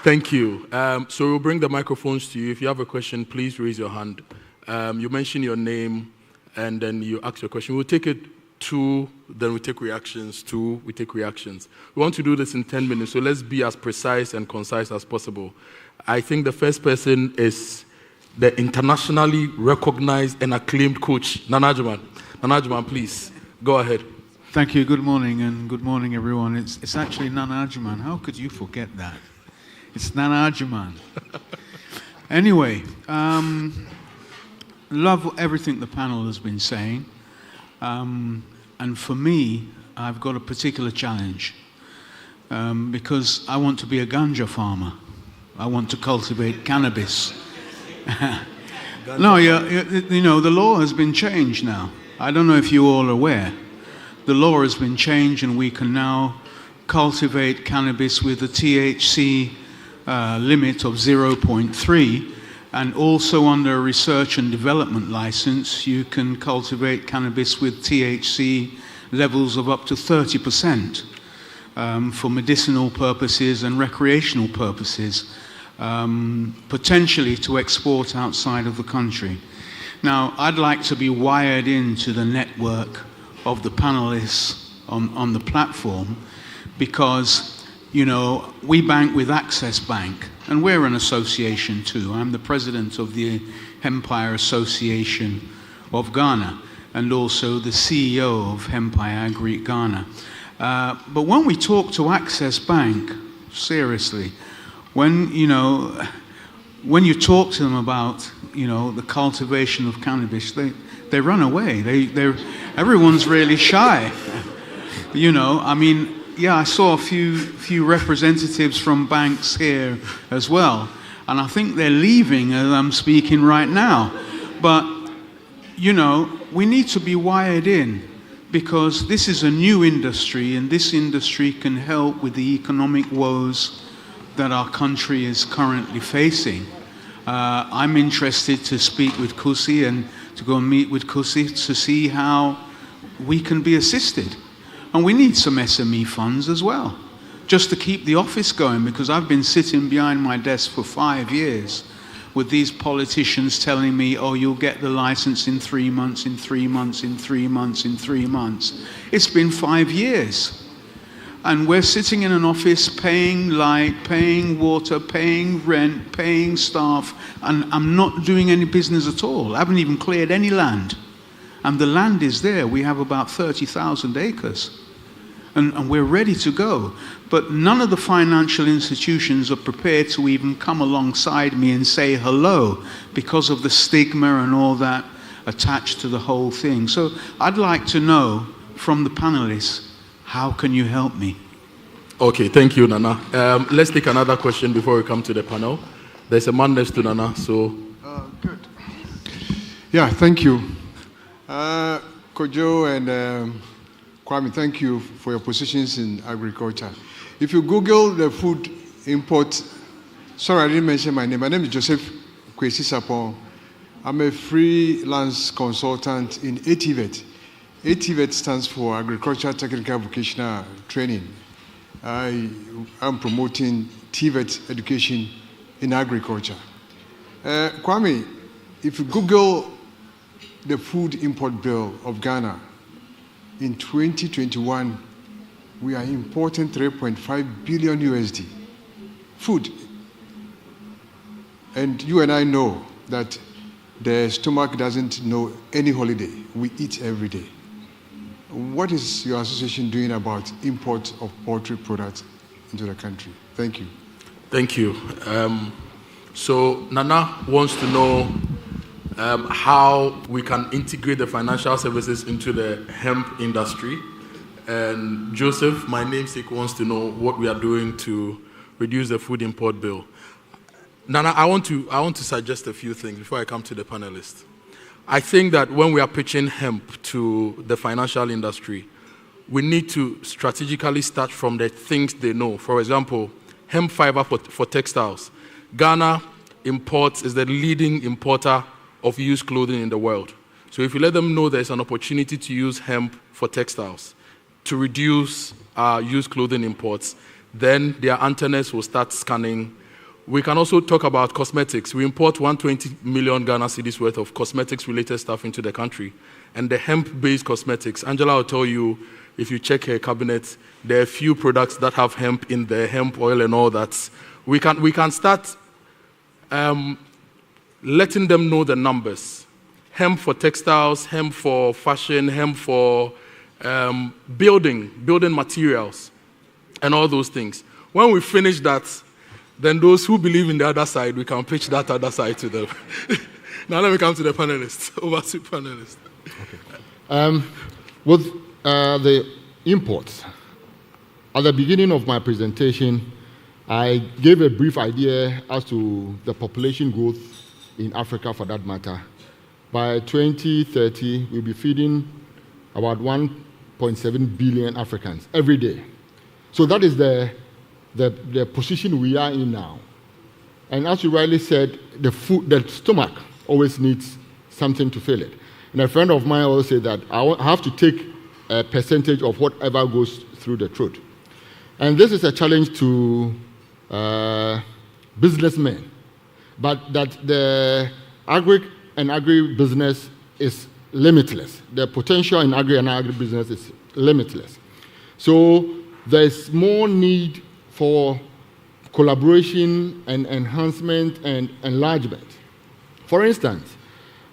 Thank you. So we'll bring the microphones to you. If you have a question, please raise your hand. You mention your name, and then you ask your question. We'll take it 2, then we take reactions. 2, we take reactions. We want to do this in 10 minutes, so let's be as precise and concise as possible. I think the first person is the internationally recognized and acclaimed coach, Nana Adjuman. Nana Adjuman, please, go ahead. Thank you. Good morning, and good morning, everyone. It's actually Nana Adjuman. How could you forget that? It's Nana Adjuman. Anyway, love everything the panel has been saying. And for me, I've got a particular challenge because I want to be a ganja farmer. I want to cultivate cannabis. No, you know, the law has been changed now. I don't know if you're all aware. The law has been changed and we can now cultivate cannabis with a THC limit of 0.3, and also under a research and development license, you can cultivate cannabis with THC levels of up to 30% for medicinal purposes and recreational purposes, potentially to export outside of the country. Now, I'd like to be wired into the network of the panelists on the platform because, you know, we bank with Access Bank, and we're an association too. I'm the president of the Empire Association of Ghana and also the CEO of Empire Agri Ghana. But when we talk to Access Bank, seriously, when you talk to them about, you know, the cultivation of cannabis, they run away. Everyone's really shy. You know, I mean, yeah, I saw a few representatives from banks here as well, and I think they're leaving as I'm speaking right now. But, you know, we need to be wired in because this is a new industry, and this industry can help with the economic woes that our country is currently facing. I'm interested to speak with Kusi and to go and meet with Kusi to see how we can be assisted. And we need some SME funds as well, just to keep the office going, because I've been sitting behind my desk for 5 years with these politicians telling me, oh, you'll get the license in 3 months, in 3 months, in 3 months, in 3 months. It's been 5 years. And we're sitting in an office paying light, paying water, paying rent, paying staff, and I'm not doing any business at all. I haven't even cleared any land. And the land is there. We have about 30,000 acres. And we're ready to go. But none of the financial institutions are prepared to even come alongside me and say hello because of the stigma and all that attached to the whole thing. So I'd like to know from the panelists, how can you help me? Okay, thank you, Nana. Let's take another question before we come to the panel. There's a man next to Nana, so... Good. Yeah, thank you. Kojo and Kwame, thank you for your positions in agriculture. If you Google the food import, sorry, I didn't mention my name. My name is Joseph Kwesi Sapon. I'm a freelance consultant in ATVET. ATVET stands for Agriculture Technical Vocational Training. I am promoting TVET education in agriculture. Kwame, if you Google the food import bill of Ghana, in 2021, we are importing 3.5 billion USD food. And you and I know that the stomach doesn't know any holiday. We eat every day. What is your association doing about import of poultry products into the country? Thank you. Thank you. So Nana wants to know how we can integrate the financial services into the hemp industry. And Joseph, my namesake, wants to know what we are doing to reduce the food import bill. Nana, I want to suggest a few things before I come to the panelists. I think that when we are pitching hemp to the financial industry, we need to strategically start from the things they know. For example, hemp fiber for textiles. Ghana is the leading importer of used clothing in the world. So if you let them know there's an opportunity to use hemp for textiles to reduce used clothing imports, then their antennas will start scanning We can also talk about cosmetics. We import 120 million Ghana cedis worth of cosmetics-related stuff into the country. And the hemp-based cosmetics, Angela will tell you, if you check her cabinet, there are a few products that have hemp in the hemp oil and all that. We can start letting them know the numbers. Hemp for textiles, hemp for fashion, hemp for building materials, and all those things. When we finish that, then those who believe in the other side, we can pitch that other side to them. Now let me come to the panelists. Over to panelists. Okay. With the imports, at the beginning of my presentation, I gave a brief idea as to the population growth in Africa, for that matter. By 2030, we'll be feeding about 1.7 billion Africans every day. So that is the position we are in now. And as you rightly said, the stomach always needs something to fill it. And a friend of mine always said that I have to take a percentage of whatever goes through the throat. And this is a challenge to businessmen, but that the agri-business is limitless. The potential in agri-business is limitless. So there's more need for collaboration and enhancement and enlargement. For instance,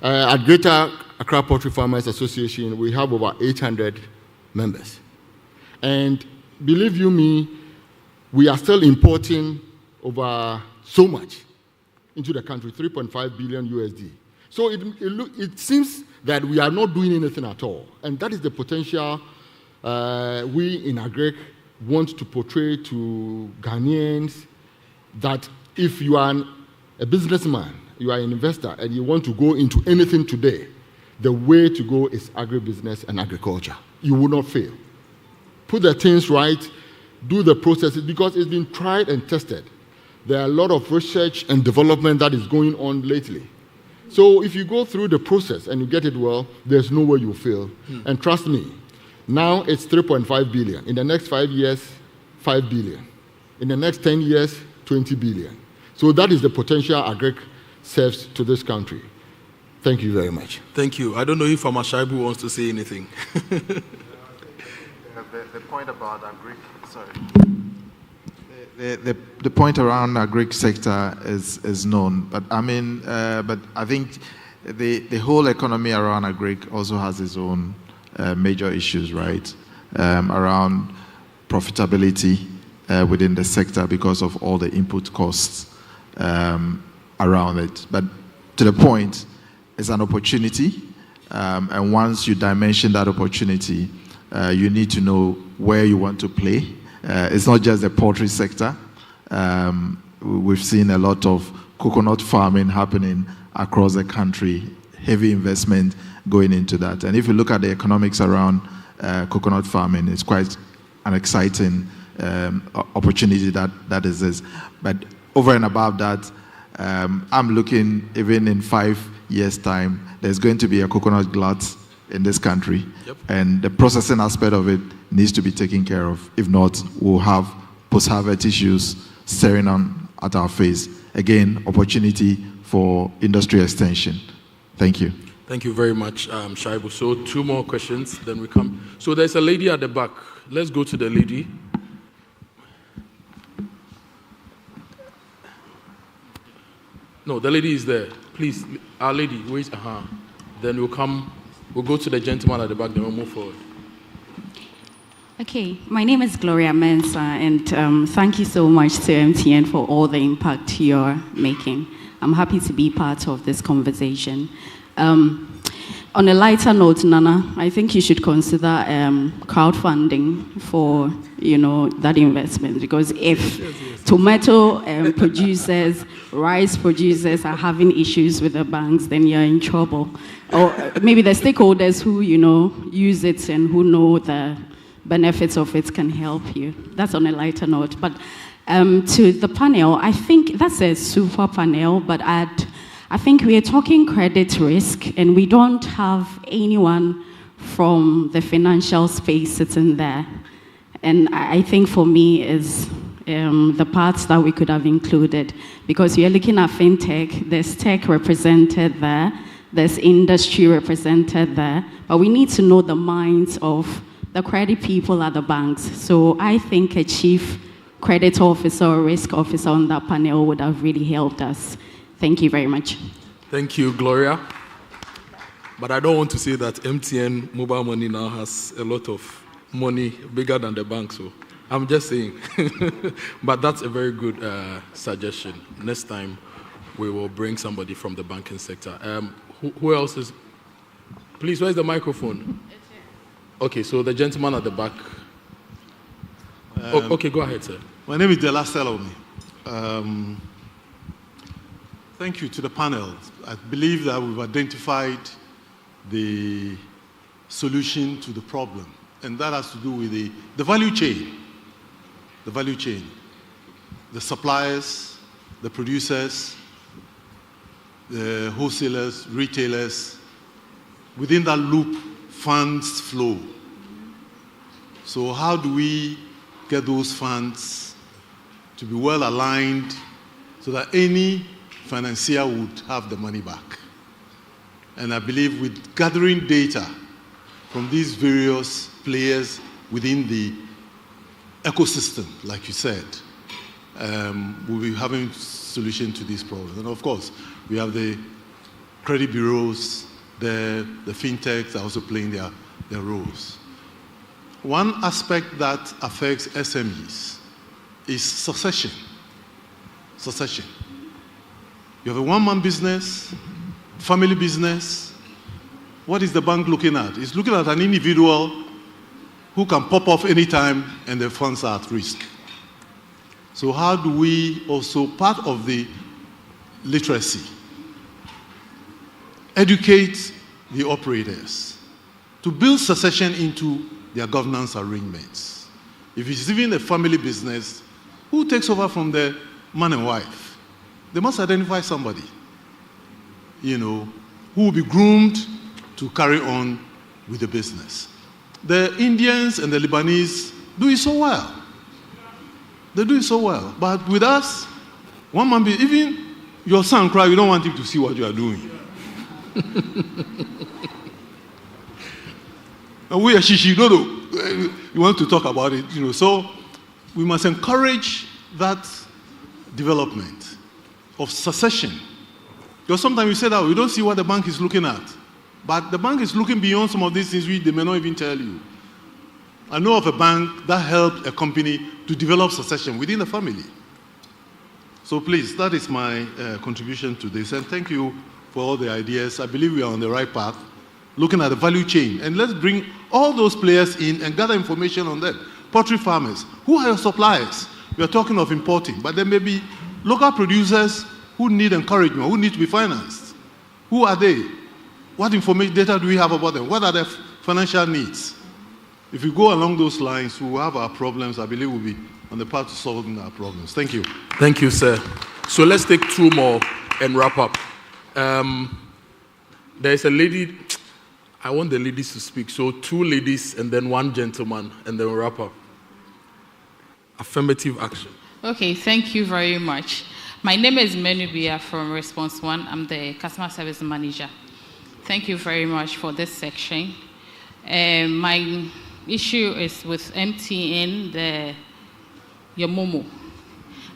at Greater Accra Poultry Farmers Association, we have over 800 members. And believe you me, we are still importing over so much into the country, 3.5 billion USD. So it seems that we are not doing anything at all. And that is the potential we in Agric want to portray to Ghanaians, that if you are a businessman, you are an investor, and you want to go into anything today, the way to go is agribusiness and agriculture. You will not fail. Put the things right, do the processes, because it's been tried and tested. There are a lot of research and development that is going on lately. So if you go through the process and you get it well, there's no way you'll fail. And trust me, now it's 3.5 billion. In the next 5 years, 5 billion. In the next 10 years, 20 billion. So that is the potential Agric serves to this country. Thank you very much. Thank you. I don't know if Farmer Shaibu wants to say anything. The point about Agric, sorry. The point around Agric sector is known, but but I think the whole economy around Agric also has its own major issues, right? Around profitability within the sector because of all the input costs around it. But to the point, it's an opportunity, and once you dimension that opportunity, you need to know where you want to play. It's not just the poultry sector. We've seen a lot of coconut farming happening across the country, heavy investment going into that. And if you look at the economics around coconut farming, it's quite an exciting opportunity that is this. But over and above that, I'm looking, even in 5 years' time, there's going to be a coconut glut in this country. Yep. And the processing aspect of it needs to be taken care of. If not, we'll have post-harvest issues staring on at our face. Again, opportunity for industry extension. Thank you. Thank you very much, Shaibu. So 2 more questions, then we come. So there's a lady at the back. Let's go to the lady. No, the lady is there. Please, our lady, wait. Then we'll go to the gentleman at the back, then we'll move forward. Okay, my name is Gloria Mensah, and thank you so much to MTN for all the impact you're making. I'm happy to be part of this conversation. On a lighter note, Nana, I think you should consider crowdfunding for, that investment, because if tomato producers, rice producers are having issues with the banks, then you're in trouble. Or maybe the stakeholders who, use it and who know the benefits of it can help you. That's on a lighter note. But to the panel, I think that's a super panel, but I think we are talking credit risk, and we don't have anyone from the financial space sitting there. And I think for me is the parts that we could have included, because we are looking at fintech, there's tech represented there, there's industry represented there, but we need to know the minds of the credit people at the banks. So I think a chief credit officer or risk officer on that panel would have really helped us. Thank you very much. Thank you, Gloria. But I don't want to say that MTN mobile money now has a lot of money bigger than the bank, so I'm just saying. But that's a very good suggestion. Next time, we will bring somebody from the banking sector. Who else is? Please, where's the microphone? Okay, so the gentleman at the back. Okay, go ahead, sir. My name is Dela Selomi. Thank you to the panel. I believe that we've identified the solution to the problem, and that has to do with the value chain. The value chain. The suppliers, the producers, the wholesalers, retailers. Within that loop, funds flow. So how do we get those funds to be well aligned so that any financier would have the money back? And I believe with gathering data from these various players within the ecosystem, like you said, we'll be having a solution to these problems. And of course, we have the credit bureaus, the fintechs are also playing their roles. One aspect that affects SMEs is succession. Succession. You have a one-man business, family business. What is the bank looking at? It's looking at an individual who can pop off anytime and the funds are at risk. So how do we also, part of the literacy, educate the operators to build succession into their governance arrangements? If it's even a family business, who takes over from the man and wife? They must identify somebody, who will be groomed to carry on with the business. The Indians and the Lebanese do it so well. They do it so well. But with us, one man, even your son cry, you don't want him to see what you are doing. And we are shishi, no, you want to talk about it, So we must encourage that development of succession. Because sometimes we say that we don't see what the bank is looking at. But the bank is looking beyond some of these things which they may not even tell you. I know of a bank that helped a company to develop succession within the family. So please, that is my contribution to this. And thank you for all the ideas. I believe we are on the right path, looking at the value chain. And let's bring all those players in and gather information on them. Poultry farmers, who are your suppliers? We are talking of importing, but there may be local producers who need encouragement, who need to be financed. Who are they? What information, data do we have about them? What are their financial needs? If we go along those lines, we will have our problems. I believe we'll be on the path to solving our problems. Thank you. Thank you, sir. So let's take two more and wrap up. There's a lady. I want the ladies to speak. So two ladies and then one gentleman, and then we'll wrap up. Affirmative action. Okay, thank you very much. My name is Menubia from Response One. I'm the customer service manager. Thank you very much for this section. My issue is with MTN, your Momo.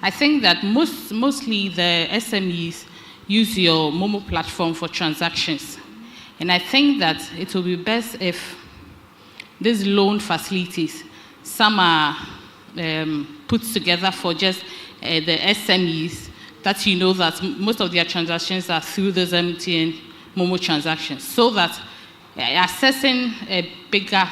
I think that mostly the SMEs use your Momo platform for transactions. And I think that it will be best if these loan facilities, some are put together for just the SMEs, that you know that most of their transactions are through those MTN Momo transactions, so that accessing a bigger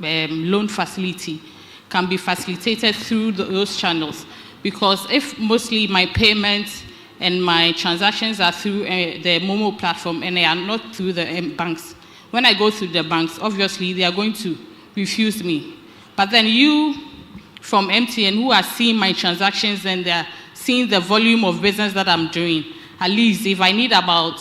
loan facility can be facilitated through those channels. Because if mostly my payments and my transactions are through the Momo platform and they are not through the banks, when I go through the banks, obviously they are going to refuse me. But then you from MTN who are seeing my transactions and they're seeing the volume of business that I'm doing, at least if I need about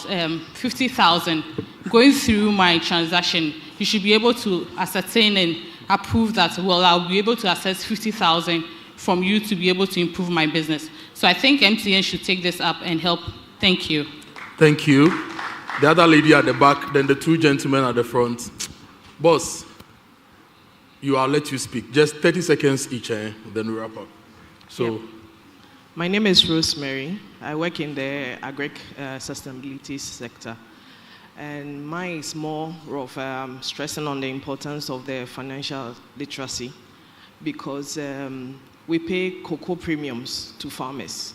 50,000 going through my transaction, you should be able to ascertain and approve that, well, I'll be able to access 50,000 from you to be able to improve my business. So I think MTN should take this up and help. Thank you. Thank you. The other lady at the back, then the two gentlemen at the front. Boss, I'll let you speak. Just 30 seconds each, then we wrap up. So, yep. My name is Rosemary. I work in the agri sustainability sector. And mine is more of stressing on the importance of the financial literacy, because we pay cocoa premiums to farmers,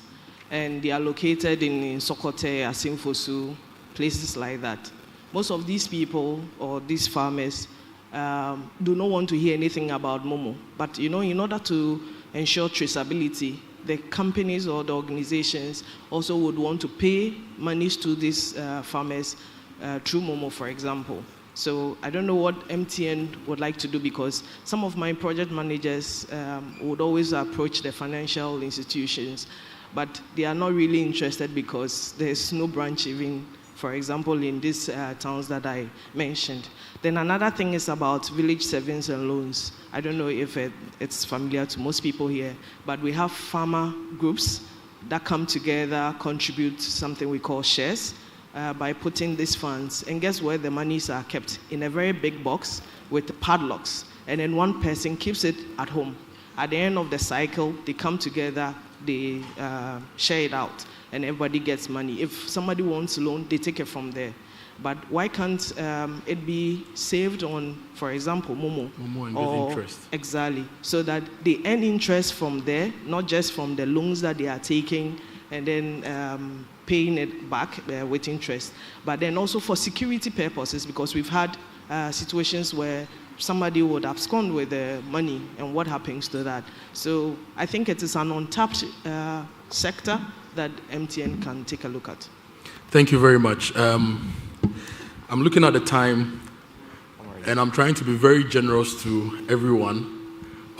and they are located in Sokote, Asimfosu, places like that. Most of these people or these farmers do not want to hear anything about Momo. But in order to ensure traceability, the companies or the organizations also would want to pay monies to these farmers through Momo, for example. So I don't know what MTN would like to do, because some of my project managers would always approach the financial institutions, but they are not really interested because there's no branch even, for example, in these towns that I mentioned. Then another thing is about village savings and loans. I don't know if it's familiar to most people here, but we have farmer groups that come together, contribute to something we call shares, by putting these funds. And guess where the monies are kept? In a very big box with padlocks. And then one person keeps it at home. At the end of the cycle, they come together, they share it out, and everybody gets money. If somebody wants a loan, they take it from there. But why can't it be saved on, for example, Momo? Momo and get interest. Exactly. So that they earn interest from there, not just from the loans that they are taking and then paying it back with interest, but then also for security purposes, because we've had situations where somebody would abscond with the money, and what happens to that? So I think it is an untapped sector that MTN can take a look at. Thank you very much. I'm looking at the time, and I'm trying to be very generous to everyone.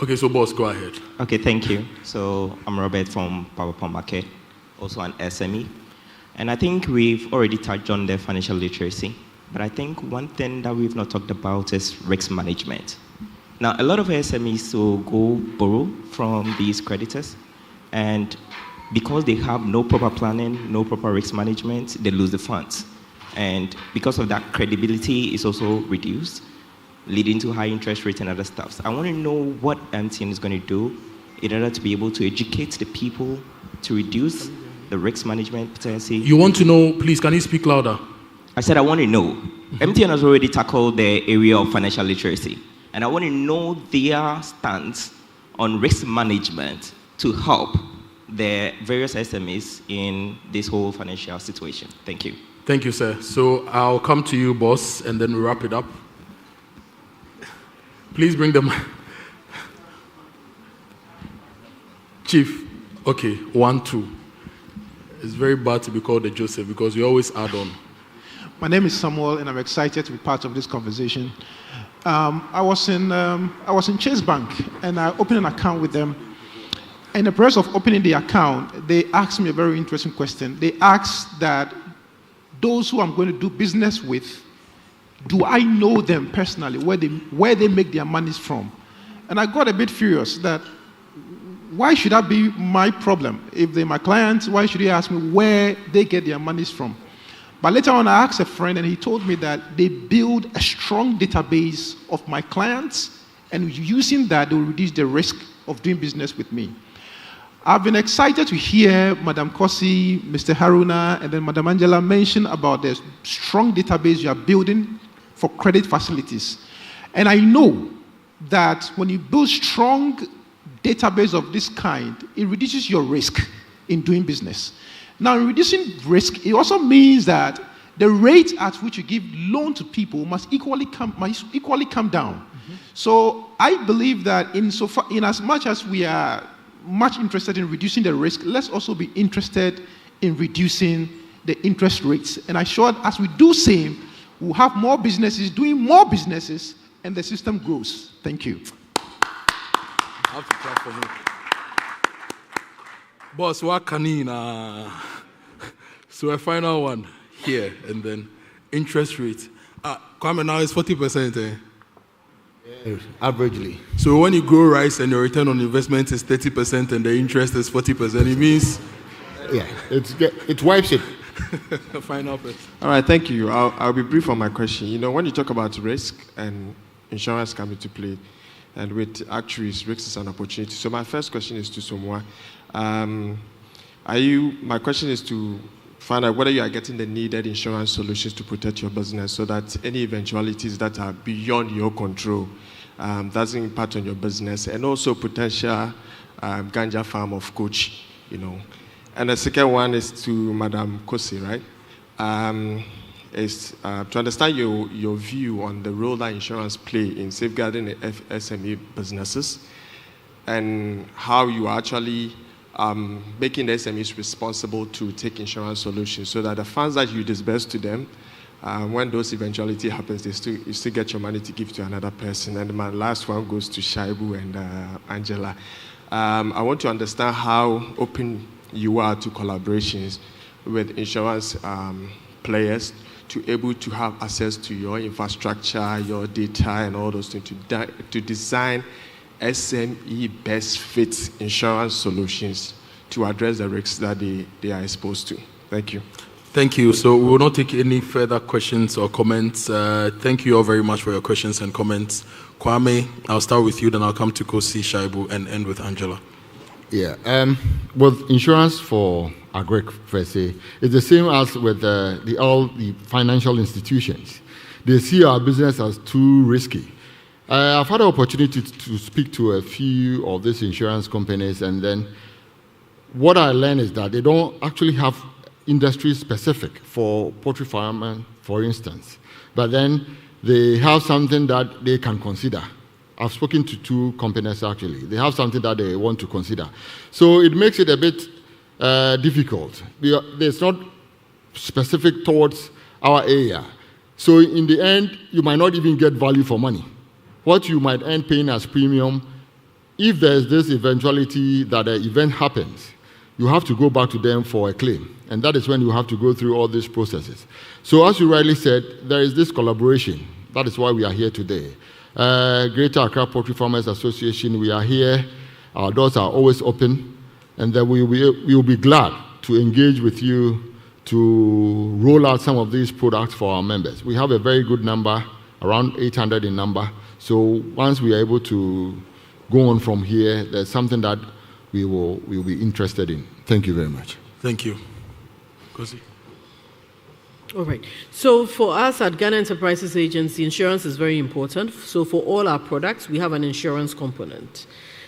Okay, so boss, go ahead. Okay, thank you. So I'm Robert from PowerPoint Market, also an SME. And I think we've already touched on the financial literacy, but I think one thing that we've not talked about is risk management. Now, a lot of SMEs will go borrow from these creditors, and because they have no proper planning, no proper risk management, they lose the funds. And because of that, credibility is also reduced, leading to high interest rates and other stuff. So I want to know what MTN is going to do in order to be able to educate the people to reduce the risk management potency. You want to know, please, can you speak louder? I said I want to know. MTN has already tackled the area of financial literacy, and I want to know their stance on risk management to help the various SMEs in this whole financial situation. Thank you. Thank you, sir. So I'll come to you, boss, and then we wrap it up. Please bring them. Chief, okay, 1, 2. It's very bad to be called a Joseph because you always add on. My name is Samuel, and I'm excited to be part of this conversation. I was in Chase Bank, and I opened an account with them. In the process of opening the account, they asked me a very interesting question. They asked that those who I'm going to do business with, do I know them personally, where they make their monies from? And I got a bit furious that why should that be my problem? If they're my clients, why should they ask me where they get their monies from? But later on, I asked a friend, and he told me that they build a strong database of my clients, and using that, they will reduce the risk of doing business with me. I've been excited to hear Madam Kosi, Mr. Haruna, and then Madam Angela mention about the strong database you are building for credit facilities. And I know that when you build strong database of this kind, it reduces your risk in doing business. Now, in reducing risk, it also means that the rate at which you give loan to people must equally come down. Mm-hmm. So I believe that in as much as we are much interested in reducing the risk, let's also be interested in reducing the interest rates. And I'm sure as we do same, we'll have more businesses doing more businesses, and the system grows. Thank you. I have to clap for me. Boss, what canina? So a final one here, and then interest rate. Kwame, now it's 40%. Averagely. So when you grow rice and your return on investment is 30% and the interest is 40%, it means... Yeah, it wipes it. Final person. All right, thank you. I'll be brief on my question. You know, when you talk about risk and insurance come into play, and with actuaries, risk is an opportunity. So my first question is to Somwa. My question is to find out whether you are getting the needed insurance solutions to protect your business so that any eventualities that are beyond your control doesn't impact on your business, and also potential ganja farm of coach, you know. And the second one is to Madam Kosi, right? Is to understand your view on the role that insurance play in safeguarding the SME businesses, and how you are actually making the SMEs responsible to take insurance solutions so that the funds that you disburse to them, when those eventuality happens, you still get your money to give to another person. And my last one goes to Shaibu and Angela. I want to understand how open you are to collaborations with insurance players to able to have access to your infrastructure, your data, and all those things to design SME best fit insurance solutions to address the risks that they are exposed to. Thank you. Thank you. So we will not take any further questions or comments. Thank you all very much for your questions and comments. Kwame, I'll start with you, then I'll come to Kosi, Shaibu, and end with Angela. Yeah, with insurance for agri per se, it's the same as with all the financial institutions. They see our business as too risky. I've had the opportunity to speak to a few of these insurance companies, and then what I learned is that they don't actually have industry specific for poultry farming, for instance, but then they have something that they can consider. I've spoken to 2 companies actually. They have something that they want to consider. So it makes it a bit difficult. It's not specific towards our area. So in the end, you might not even get value for money. What you might end paying as premium, if there's this eventuality that an event happens, you have to go back to them for a claim. And that is when you have to go through all these processes. So as you rightly said, there is this collaboration. That is why we are here today. Greater Accra Poultry Farmers Association, we are here. Our doors are always open, and then we will be glad to engage with you to roll out some of these products for our members. We have a very good number, around 800 in number. So once we are able to go on from here, there's something that we will be interested in. Thank you very much. Thank you. Kosi. All right. So for us at Ghana Enterprises Agency, insurance is very important. So for all our products, we have an insurance component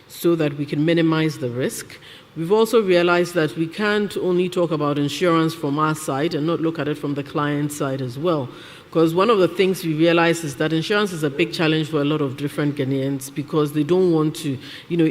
so that we can minimize the risk. We've also realized that we can't only talk about insurance from our side and not look at it from the client side as well. Because one of the things we realize is that insurance is a big challenge for a lot of different Ghanaians because they don't want to,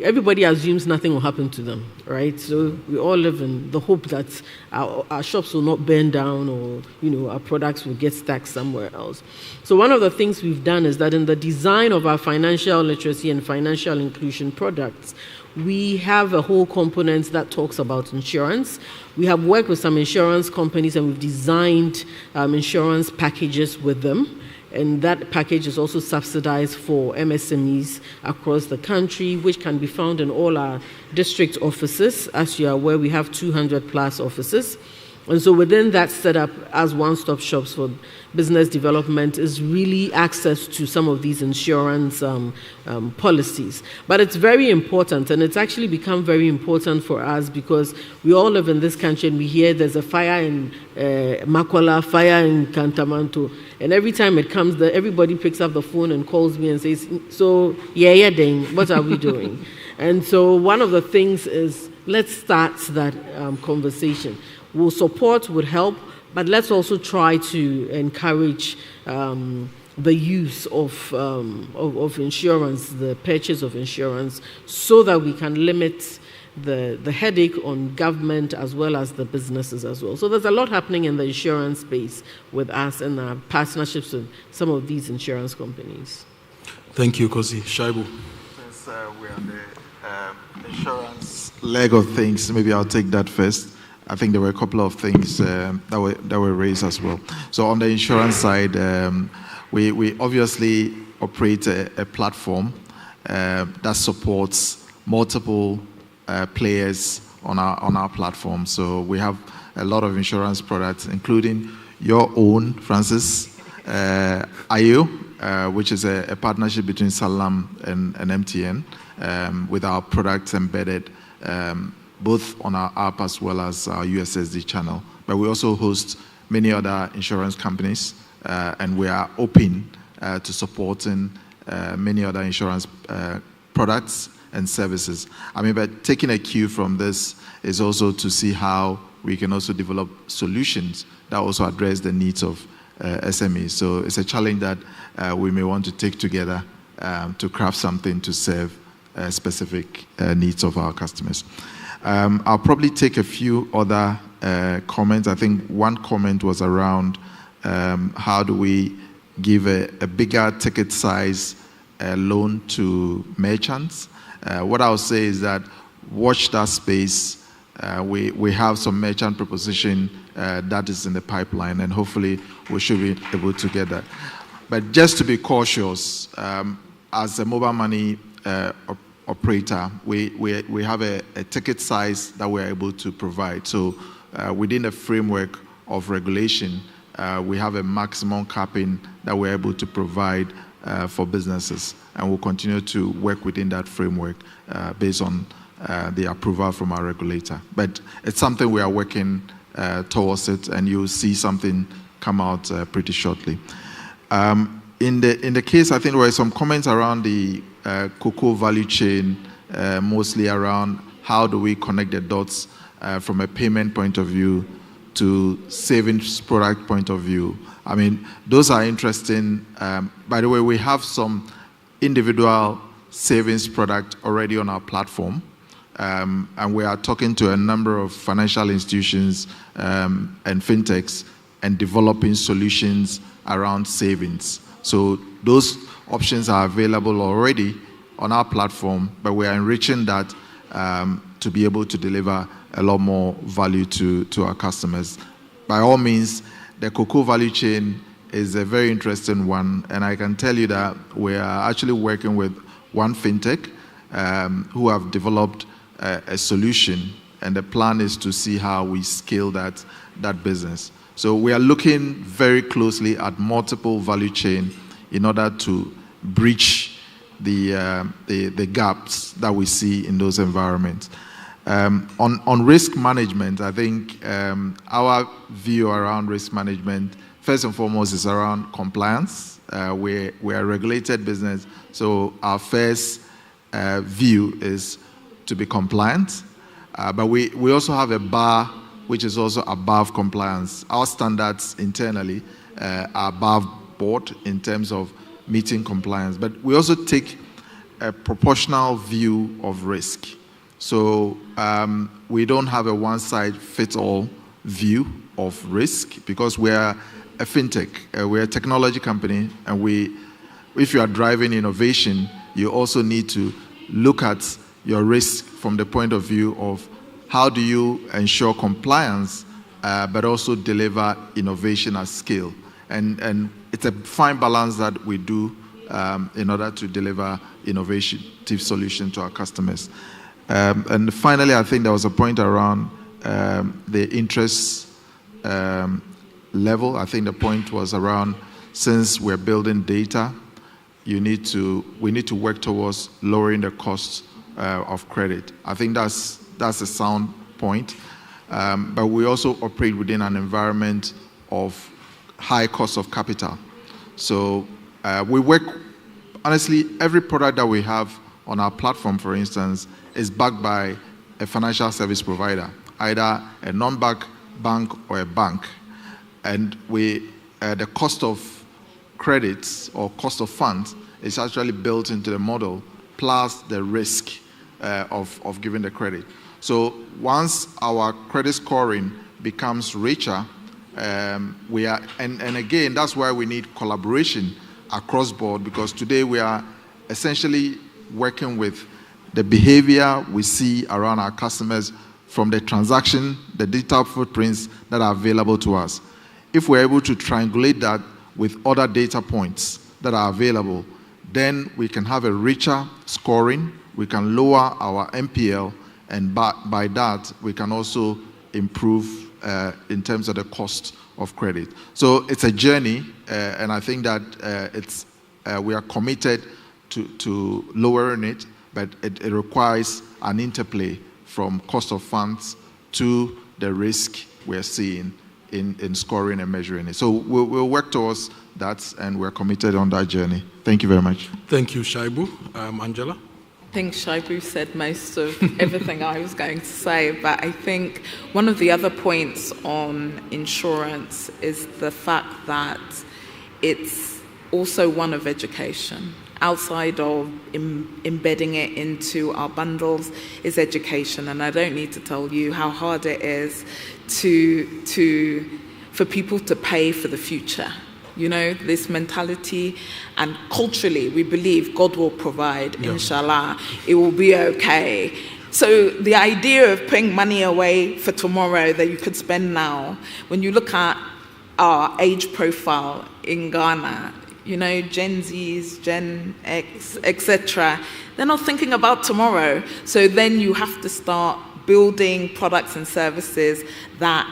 everybody assumes nothing will happen to them, right? So we all live in the hope that our shops will not burn down or, our products will get stuck somewhere else. So one of the things we've done is that in the design of our financial literacy and financial inclusion products, we have a whole component that talks about insurance. We have worked with some insurance companies and we've designed insurance packages with them. And that package is also subsidized for MSMEs across the country, which can be found in all our district offices. As you are aware, we have 200 plus offices. And so within that setup as one-stop shops for business development is really access to some of these insurance policies. But it's very important, and it's actually become very important for us because we all live in this country and we hear there's a fire in Makola, fire in Kantamanto, and every time it comes there, everybody picks up the phone and calls me and says, so, then, what are we doing? And so one of the things is, let's start that conversation. We'll support, would help, but let's also try to encourage the use of insurance, the purchase of insurance, so that we can limit the headache on government as well as the businesses as well. So there's a lot happening in the insurance space with us and our partnerships with some of these insurance companies. Thank you, Kosi. Shaibu. Since we're on the insurance leg of things, maybe I'll take that first. I think there were a couple of things that were raised as well. So on the insurance side, we obviously operate a platform that supports multiple players on our platform. So we have a lot of insurance products, including your own, Francis, IO, which is a partnership between Salam and MTN, with our products embedded both on our app as well as our USSD channel. But we also host many other insurance companies, and we are open to supporting many other insurance products and services. I mean, but taking a cue from this is also to see how we can also develop solutions that also address the needs of SMEs. So it's a challenge that we may want to take together to craft something to serve specific needs of our customers. I'll probably take a few other comments. I think one comment was around how do we give a bigger ticket size loan to merchants. What I'll say is that watch that space. We have some merchant proposition that is in the pipeline, and hopefully we should be able to get that. But just to be cautious, as a mobile money operator, we have a ticket size that we're able to provide. So within the framework of regulation, we have a maximum capping that we're able to provide for businesses, and we'll continue to work within that framework based on the approval from our regulator. But it's something we are working towards it, and you'll see something come out pretty shortly. In the case, I think there were some comments around the cocoa value chain, mostly around how do we connect the dots from a payment point of view to savings product point of view. I mean, those are interesting. By the way, we have some individual savings product already on our platform, and we are talking to a number of financial institutions and fintechs and developing solutions around savings. So those options are available already on our platform, but we are enriching that to be able to deliver a lot more value to our customers. By all means, the cocoa value chain is a very interesting one, and I can tell you that we are actually working with one fintech who have developed a solution, and the plan is to see how we scale that business. So we are looking very closely at multiple value chain in order to breach the gaps that we see in those environments. On risk management, I think our view around risk management, first and foremost, is around compliance. We're a regulated business, so our first view is to be compliant. But we also have a bar which is also above compliance. Our standards internally are above board in terms of meeting compliance. But we also take a proportional view of risk. So we don't have a one-size-fits-all view of risk because we are a fintech, we're a technology company, and if you are driving innovation, you also need to look at your risk from the point of view of how do you ensure compliance, but also deliver innovation at scale. And it's a fine balance that we do in order to deliver innovative solutions to our customers. And finally, I think there was a point around the interest level. I think the point was around, since we're building data, we need to work towards lowering the cost of credit. I think that's a sound point. But we also operate within an environment of high cost of capital. So we work, honestly, every product that we have on our platform, for instance, is backed by a financial service provider, either a non-bank bank or a bank. And the cost of credits or cost of funds is actually built into the model, plus the risk of giving the credit. So once our credit scoring becomes richer, we are, and again, that's why we need collaboration across board, because today we are essentially working with the behavior we see around our customers from the transaction, the digital footprints that are available to us. If we're able to triangulate that with other data points that are available, then we can have a richer scoring, we can lower our NPL, and by that, we can also improve in terms of the cost of credit. So it's a journey, and I think that we are committed to lowering it, but it requires an interplay from cost of funds to the risk we're seeing in scoring and measuring it. So we'll work towards that, and we're committed on that journey. Thank you very much. Thank you, Shaibu. Angela? I think Shaibu said most of everything I was going to say, but I think one of the other points on insurance is the fact that it's also one of education. Outside of embedding it into our bundles is education, and I don't need to tell you how hard it is for people to pay for the future. You know, this mentality, and culturally we believe God will provide, inshallah, it will be okay. So the idea of putting money away for tomorrow that you could spend now, when you look at our age profile in Ghana, you know, Gen Zs, Gen X, etc., they're not thinking about tomorrow. So then you have to start building products and services that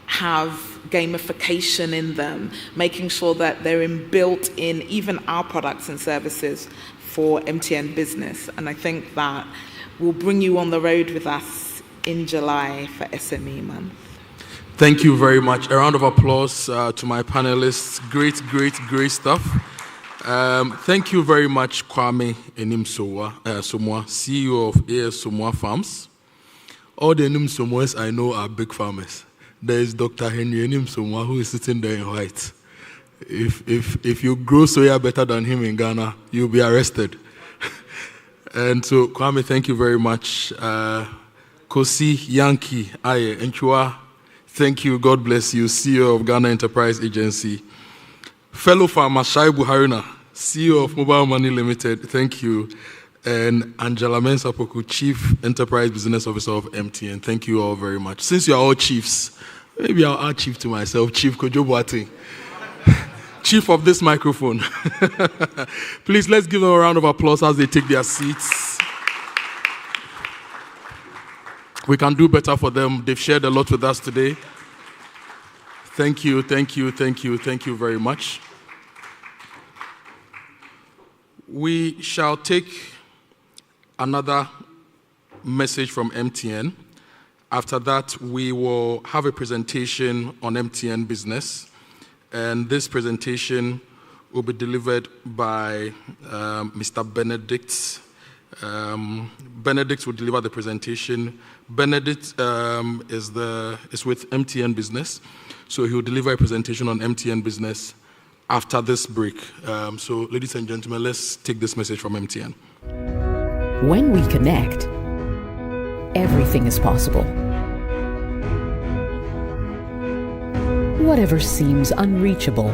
have gamification in them, making sure that they're built in even our products and services for MTN Business. And I think that will bring you on the road with us in July for SME Month. Thank you very much. A round of applause to my panelists. Great, great, great stuff. Thank you very much, Kwame Enim Somwa, CEO of AS Somwa Farms. All the Enim Somwas I know are big farmers. There is Dr. Henry Enim Somwa, who is sitting there in white. If you grow soya better than him in Ghana, you'll be arrested. And so, Kwame, thank you very much. Kosi Yankee Aye Enchua, thank you. God bless you, CEO of Ghana Enterprise Agency. Fellow farmer Shaibu Haruna, CEO of Mobile Money Limited, thank you. And Angela Mensapoku, Chief Enterprise Business Officer of MTN. Thank you all very much. Since you are all chiefs, maybe I'll add chief to myself, Chief Kojo Boateng, chief of this microphone. Please, let's give them a round of applause as they take their seats. We can do better for them. They've shared a lot with us today. Thank you, thank you, thank you, thank you very much. We shall take another message from MTN. After that, we will have a presentation on MTN Business. And this presentation will be delivered by Mr. Benedict. Benedict will deliver the presentation. Benedict is with MTN Business. So he will deliver a presentation on MTN Business after this break. So ladies and gentlemen, let's take this message from MTN. When we connect, everything is possible. Whatever seems unreachable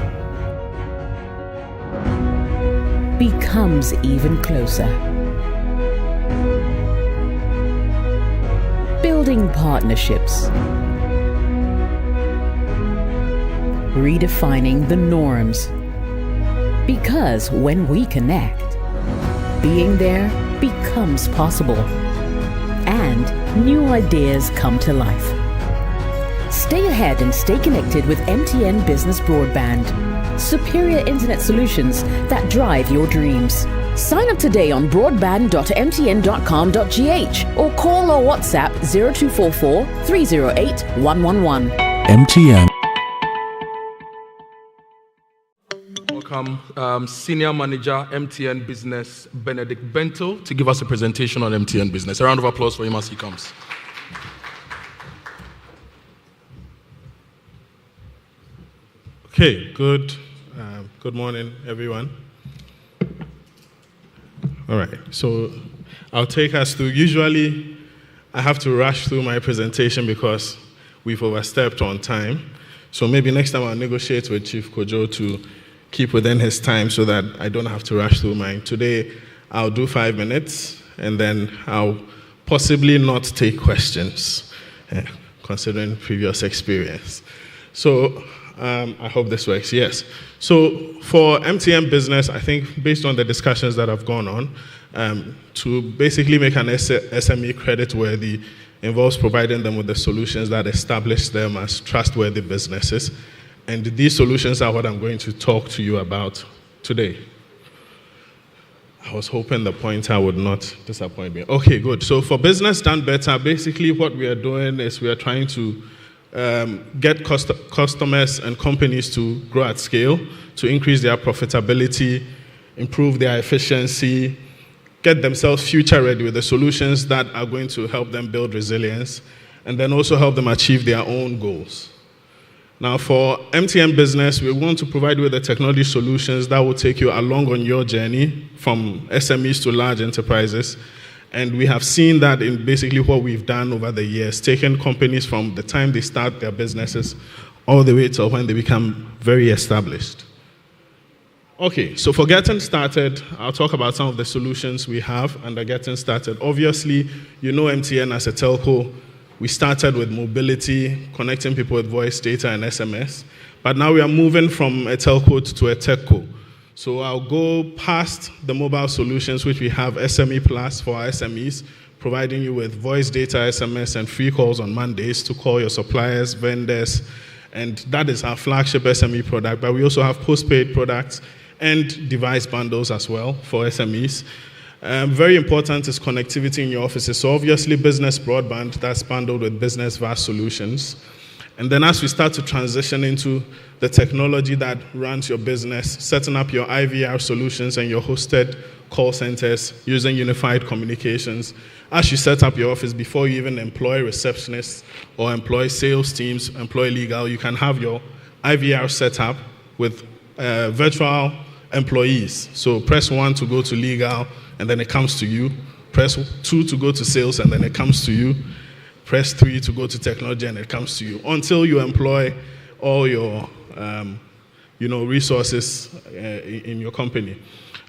becomes even closer. Building partnerships, redefining the norms. Because when we connect, being there becomes possible, and new ideas come to life. Stay ahead and stay connected with MTN Business Broadband. Superior internet solutions that drive your dreams. Sign up today on broadband.mtn.com.gh or call or WhatsApp 0244 308 111. MTN. Welcome, Senior Manager, MTN Business, Benedict Bento, to give us a presentation on MTN Business. A round of applause for him as he comes. Okay, good morning, everyone. All right, so I'll take us through. Usually, I have to rush through my presentation because we've overstepped on time. So maybe next time I'll negotiate with Chief Kojo to keep within his time so that I don't have to rush through mine. Today, I'll do 5 minutes, and then I'll possibly not take questions, considering previous experience. So I hope this works. Yes. So for MTN Business, I think based on the discussions that have gone on, to basically make an SME credit-worthy involves providing them with the solutions that establish them as trustworthy businesses. And these solutions are what I'm going to talk to you about today. I was hoping the pointer would not disappoint me. Okay, good. So for Business Done Better, basically what we are doing is we are trying to get customers and companies to grow at scale, to increase their profitability, improve their efficiency, get themselves future ready with the solutions that are going to help them build resilience, and then also help them achieve their own goals. Now, for MTN Business, we want to provide you with the technology solutions that will take you along on your journey from SMEs to large enterprises. And we have seen that in basically what we've done over the years, taking companies from the time they start their businesses all the way to when they become very established. Okay, so for getting started, I'll talk about some of the solutions we have under getting started. Obviously, you know MTN as a telco. We started with mobility, connecting people with voice, data, and SMS. But now we are moving from a telco to a techco. So I'll go past the mobile solutions, which we have SME Plus for our SMEs, providing you with voice, data, SMS, and free calls on Mondays to call your suppliers, vendors, and that is our flagship SME product. But we also have postpaid products and device bundles as well for SMEs. Very important is connectivity in your offices. So obviously business broadband, that's bundled with business VAS solutions. And then as we start to transition into the technology that runs your business, setting up your IVR solutions and your hosted call centers using unified communications. As you set up your office, before you even employ receptionists or employ sales teams, employ legal, you can have your IVR set up with virtual employees. So press 1 to go to legal, and then it comes to you. Press 2 to go to sales, and then it comes to you. Press 3 to go to technology, and it comes to you. Until you employ all your resources in your company.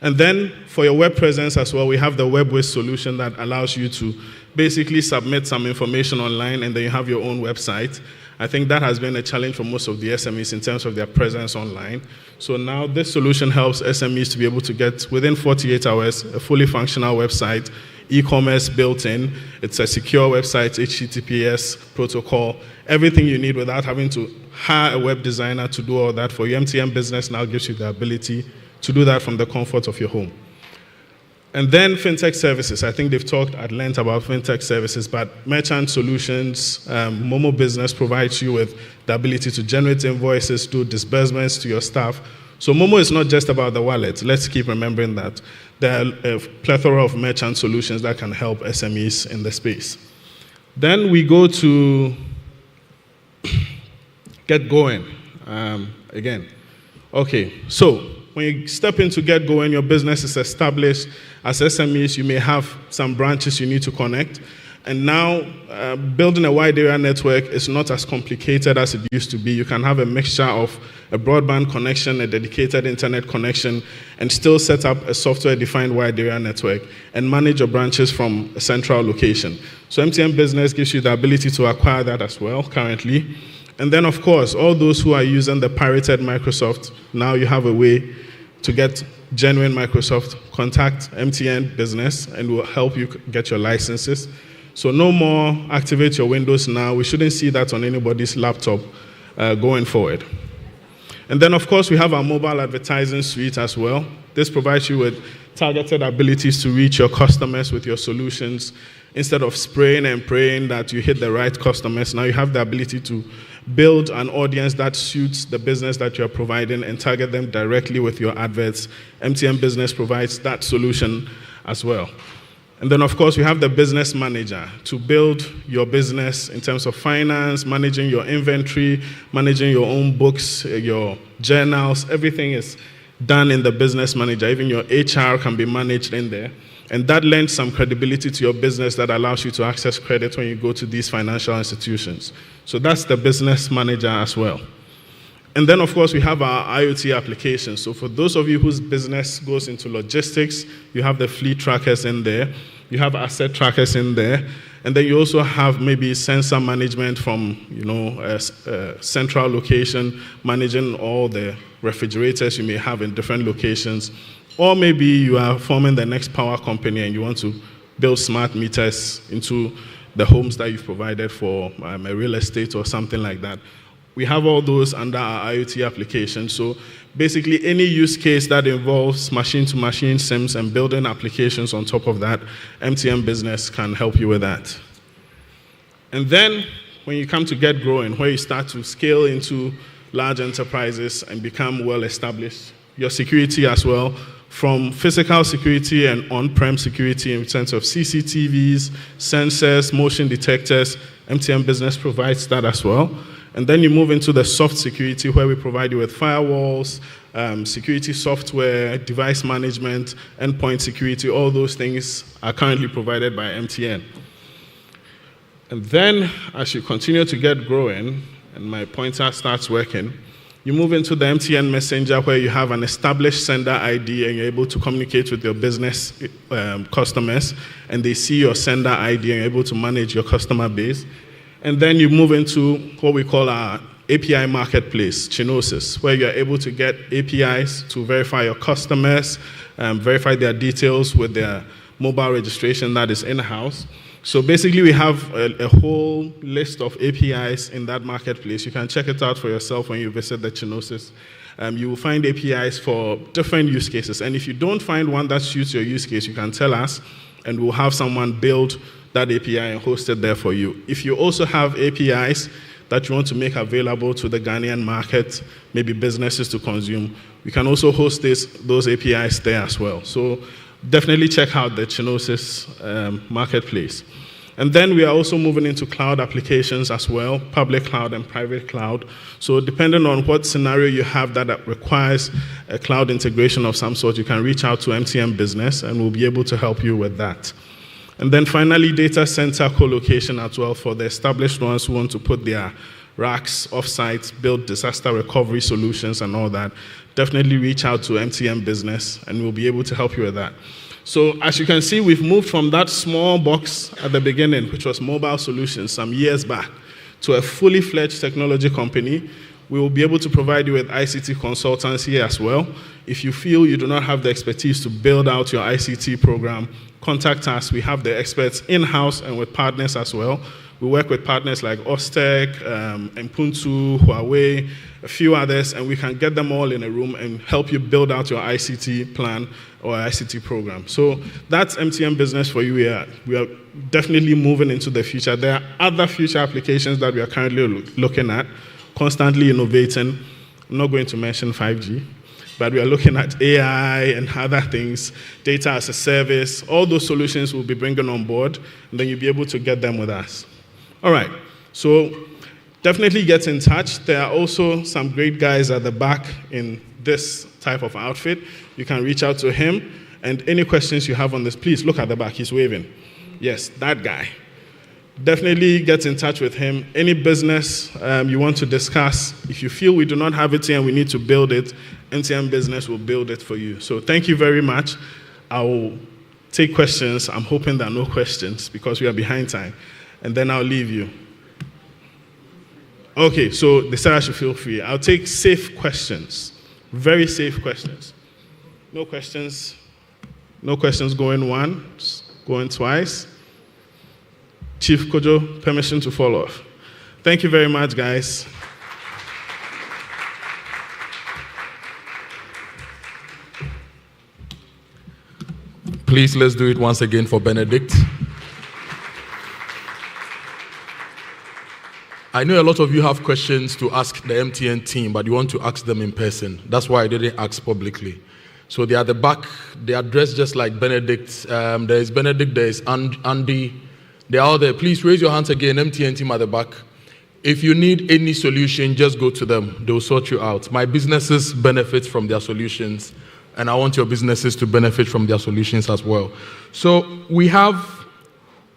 And then for your web presence as well, we have the WebWiz solution that allows you to basically submit some information online, and then you have your own website. I think that has been a challenge for most of the SMEs in terms of their presence online. So now this solution helps SMEs to be able to get, within 48 hours, a fully functional website, e-commerce built in. It's a secure website, HTTPS protocol, everything you need without having to hire a web designer to do all that for you. MTN Business now gives you the ability to do that from the comfort of your home. And then fintech services. I think they've talked at length about fintech services, but merchant solutions, Momo Business provides you with the ability to generate invoices, do disbursements to your staff. So Momo is not just about the wallet. Let's keep remembering that. There are a plethora of merchant solutions that can help SMEs in the space. Then we go to Get Going again. Okay, so when you step into Get Going, your business is established. As SMEs, you may have some branches you need to connect. And now, building a wide area network is not as complicated as it used to be. You can have a mixture of a broadband connection, a dedicated internet connection, and still set up a software-defined wide area network and manage your branches from a central location. So MTN Business gives you the ability to acquire that as well currently. And then, of course, all those who are using the pirated Microsoft, now you have a way to get genuine Microsoft. Contact MTN Business and we'll help you get your licenses. So no more activate your Windows now. We shouldn't see that on anybody's laptop going forward. And then, of course, we have our mobile advertising suite as well. This provides you with targeted abilities to reach your customers with your solutions. Instead of spraying and praying that you hit the right customers, now you have the ability to build an audience that suits the business that you're providing and target them directly with your adverts. MTN Business provides that solution as well. And then, of course, we have the business manager to build your business in terms of finance, managing your inventory, managing your own books, your journals. Everything is done in the business manager. Even your HR can be managed in there. And that lends some credibility to your business that allows you to access credit when you go to these financial institutions. So that's the business manager as well. And then, of course, we have our IoT applications. So for those of you whose business goes into logistics, you have the fleet trackers in there. You have asset trackers in there. And then you also have maybe sensor management from, a central location, managing all the refrigerators you may have in different locations. Or maybe you are forming the next power company and you want to build smart meters into the homes that you've provided for a real estate or something like that. We have all those under our IoT application. So basically any use case that involves machine-to-machine SIMs and building applications on top of that, MTN Business can help you with that. And then when you come to get growing, where you start to scale into large enterprises and become well established, your security as well, from physical security and on-prem security in terms of CCTVs, sensors, motion detectors, MTN Business provides that as well. And then you move into the soft security where we provide you with firewalls, security software, device management, endpoint security. All those things are currently provided by MTN. And then as you continue to get growing and my pointer starts working, you move into the MTN Messenger where you have an established sender ID and you're able to communicate with your business customers and they see your sender ID and you're able to manage your customer base. And then you move into what we call our API marketplace, Chinosis, where you're able to get APIs to verify your customers, verify their details with their mobile registration that is in-house. So basically we have a whole list of APIs in that marketplace. You can check it out for yourself when you visit the Chinosis. You will find APIs for different use cases. And if you don't find one that suits your use case, you can tell us and we'll have someone build that API and host it there for you. If you also have APIs that you want to make available to the Ghanaian market, maybe businesses to consume, we can also host those APIs there as well. So definitely check out the Chinosis marketplace. And then we are also moving into cloud applications as well, public cloud and private cloud. So depending on what scenario you have that requires a cloud integration of some sort, you can reach out to MTN Business and we'll be able to help you with that. And then finally, data center co-location as well for the established ones who want to put their racks off-site, build disaster recovery solutions and all that. Definitely reach out to MTN Business and we'll be able to help you with that. So as you can see, we've moved from that small box at the beginning, which was mobile solutions some years back, to a fully fledged technology company. We will be able to provide you with ICT consultants here as well. If you feel you do not have the expertise to build out your ICT program, contact us. We have the experts in-house and with partners as well. We work with partners like Ostec, Mpuntu, Huawei, a few others, and we can get them all in a room and help you build out your ICT plan or ICT program. So that's MTN Business for you. We are definitely moving into the future. There are other future applications that we are currently looking at, constantly innovating. I'm not going to mention 5G, but we are looking at AI and other things, data as a service. All those solutions we'll be bringing on board, and then you'll be able to get them with us. All right, so definitely get in touch. There are also some great guys at the back in this type of outfit. You can reach out to him, and any questions you have on this, please look at the back. He's waving. Yes, that guy. Definitely get in touch with him. Any business you want to discuss, if you feel we do not have it here and we need to build it, MTN Business will build it for you. So thank you very much. I will take questions. I'm hoping there are no questions because we are behind time. And then I'll leave you. Okay, so they said I should feel free. I'll take safe questions. Very safe questions. No questions. No questions going once, going twice. Chief Kojo, permission to follow off. Thank you very much, guys. Please, let's do it once again for Benedict. I know a lot of you have questions to ask the MTN team, but you want to ask them in person. That's why I didn't ask publicly. So they are at the back. They are dressed just like Benedict. There is Benedict, there is Andy. They are all there. Please raise your hands again, MTN team at the back. If you need any solution, just go to them. They will sort you out. My businesses benefit from their solutions, and I want your businesses to benefit from their solutions as well. So we have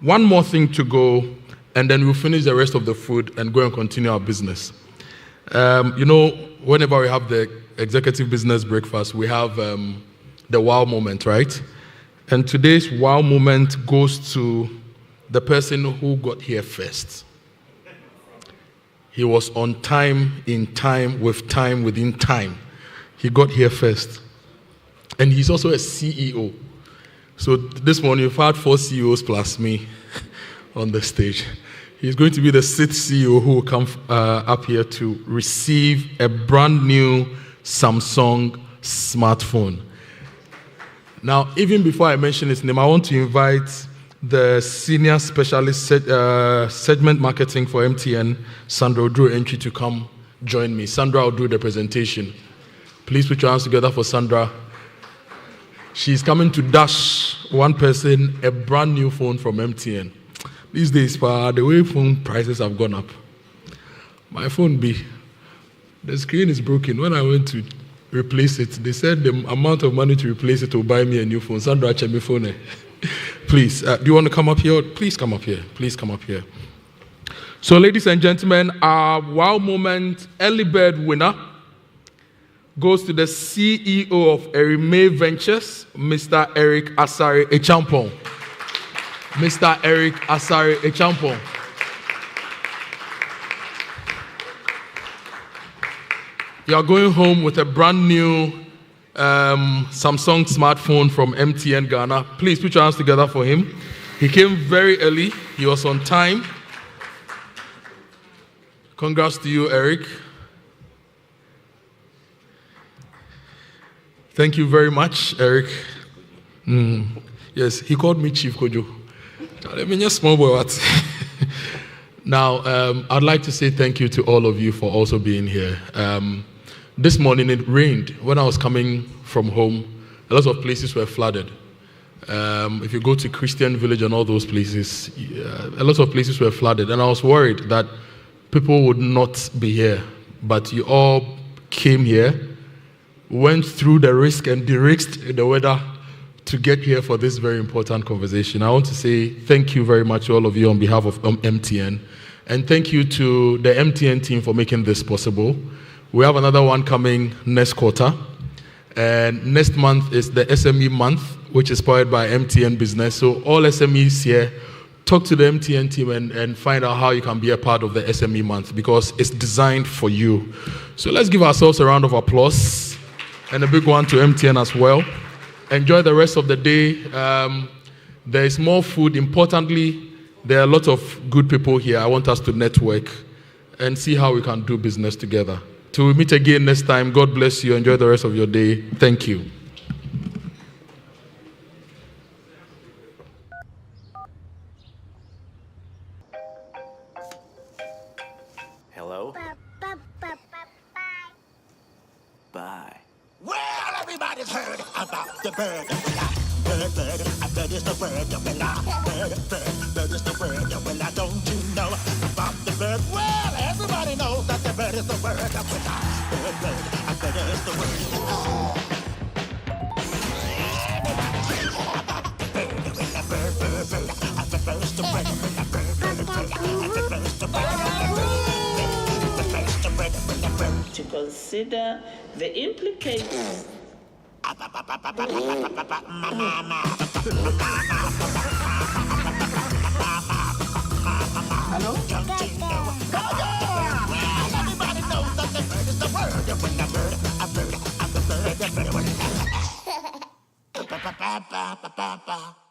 one more thing to go, and then we'll finish the rest of the food and go and continue our business. Whenever we have the executive business breakfast, we have the wow moment, right? And today's wow moment goes to the person who got here first. He was on time, in time, with time, within time. He got here first. And he's also a CEO. So this morning, you've had 4 CEOs plus me on the stage. He's going to be the 6th CEO who will come up here to receive a brand new Samsung smartphone. Now, even before I mention his name, I want to invite the Senior Specialist Segment Marketing for MTN, Sandra Odro Entry, to come join me. Sandra will do the presentation. Please put your hands together for Sandra. She's coming to dash one person a brand new phone from MTN. These days, the way phone prices have gone up, my phone the screen is broken. When I went to replace it, they said the amount of money to replace it will buy me a new phone. Sandra, check my phone. Please, do you want to come up here? Please come up here. Please come up here. So, ladies and gentlemen, our wow moment early bird winner goes to the CEO of Erime Ventures, Mr. Eric Asare Echampong. Mr. Eric Asare Echampong. You are going home with a brand new Samsung smartphone from MTN Ghana. Please put your hands together for him. He came very early. He was on time. Congrats to you, Eric. Thank you very much, Eric. Yes, he called me Chief Kojo. Let me just small boy what. Now, I'd like to say thank you to all of you for also being here. This morning it rained. When I was coming from home, a lot of places were flooded. If you go to Christian Village and all those places, a lot of places were flooded. And I was worried that people would not be here. But you all came here, went through the risk and de-risked the weather to get here for this very important conversation. I want to say thank you very much to all of you on behalf of MTN. And thank you to the MTN team for making this possible. We have another one coming next quarter. And next month is the SME month, which is powered by MTN Business. So all SMEs here, talk to the MTN team and find out how you can be a part of the SME month, because it's designed for you. So let's give ourselves a round of applause and a big one to MTN as well. Enjoy the rest of the day. There is more food. Importantly, there are a lot of good people here. I want us to network and see how we can do business together. Till we meet again next time, God bless you. Enjoy the rest of your day. Thank you. Hello? Bye. Well, everybody's heard about the bird. Bird, bird, a bird is the word. Bird is the word. Well, don't you know about the bird? Well, everybody knows that the bird is the word. Bird, bird, a bird is the word. To consider the implications. Hello? Everybody knows that the bird is the word. When a bird, a bird.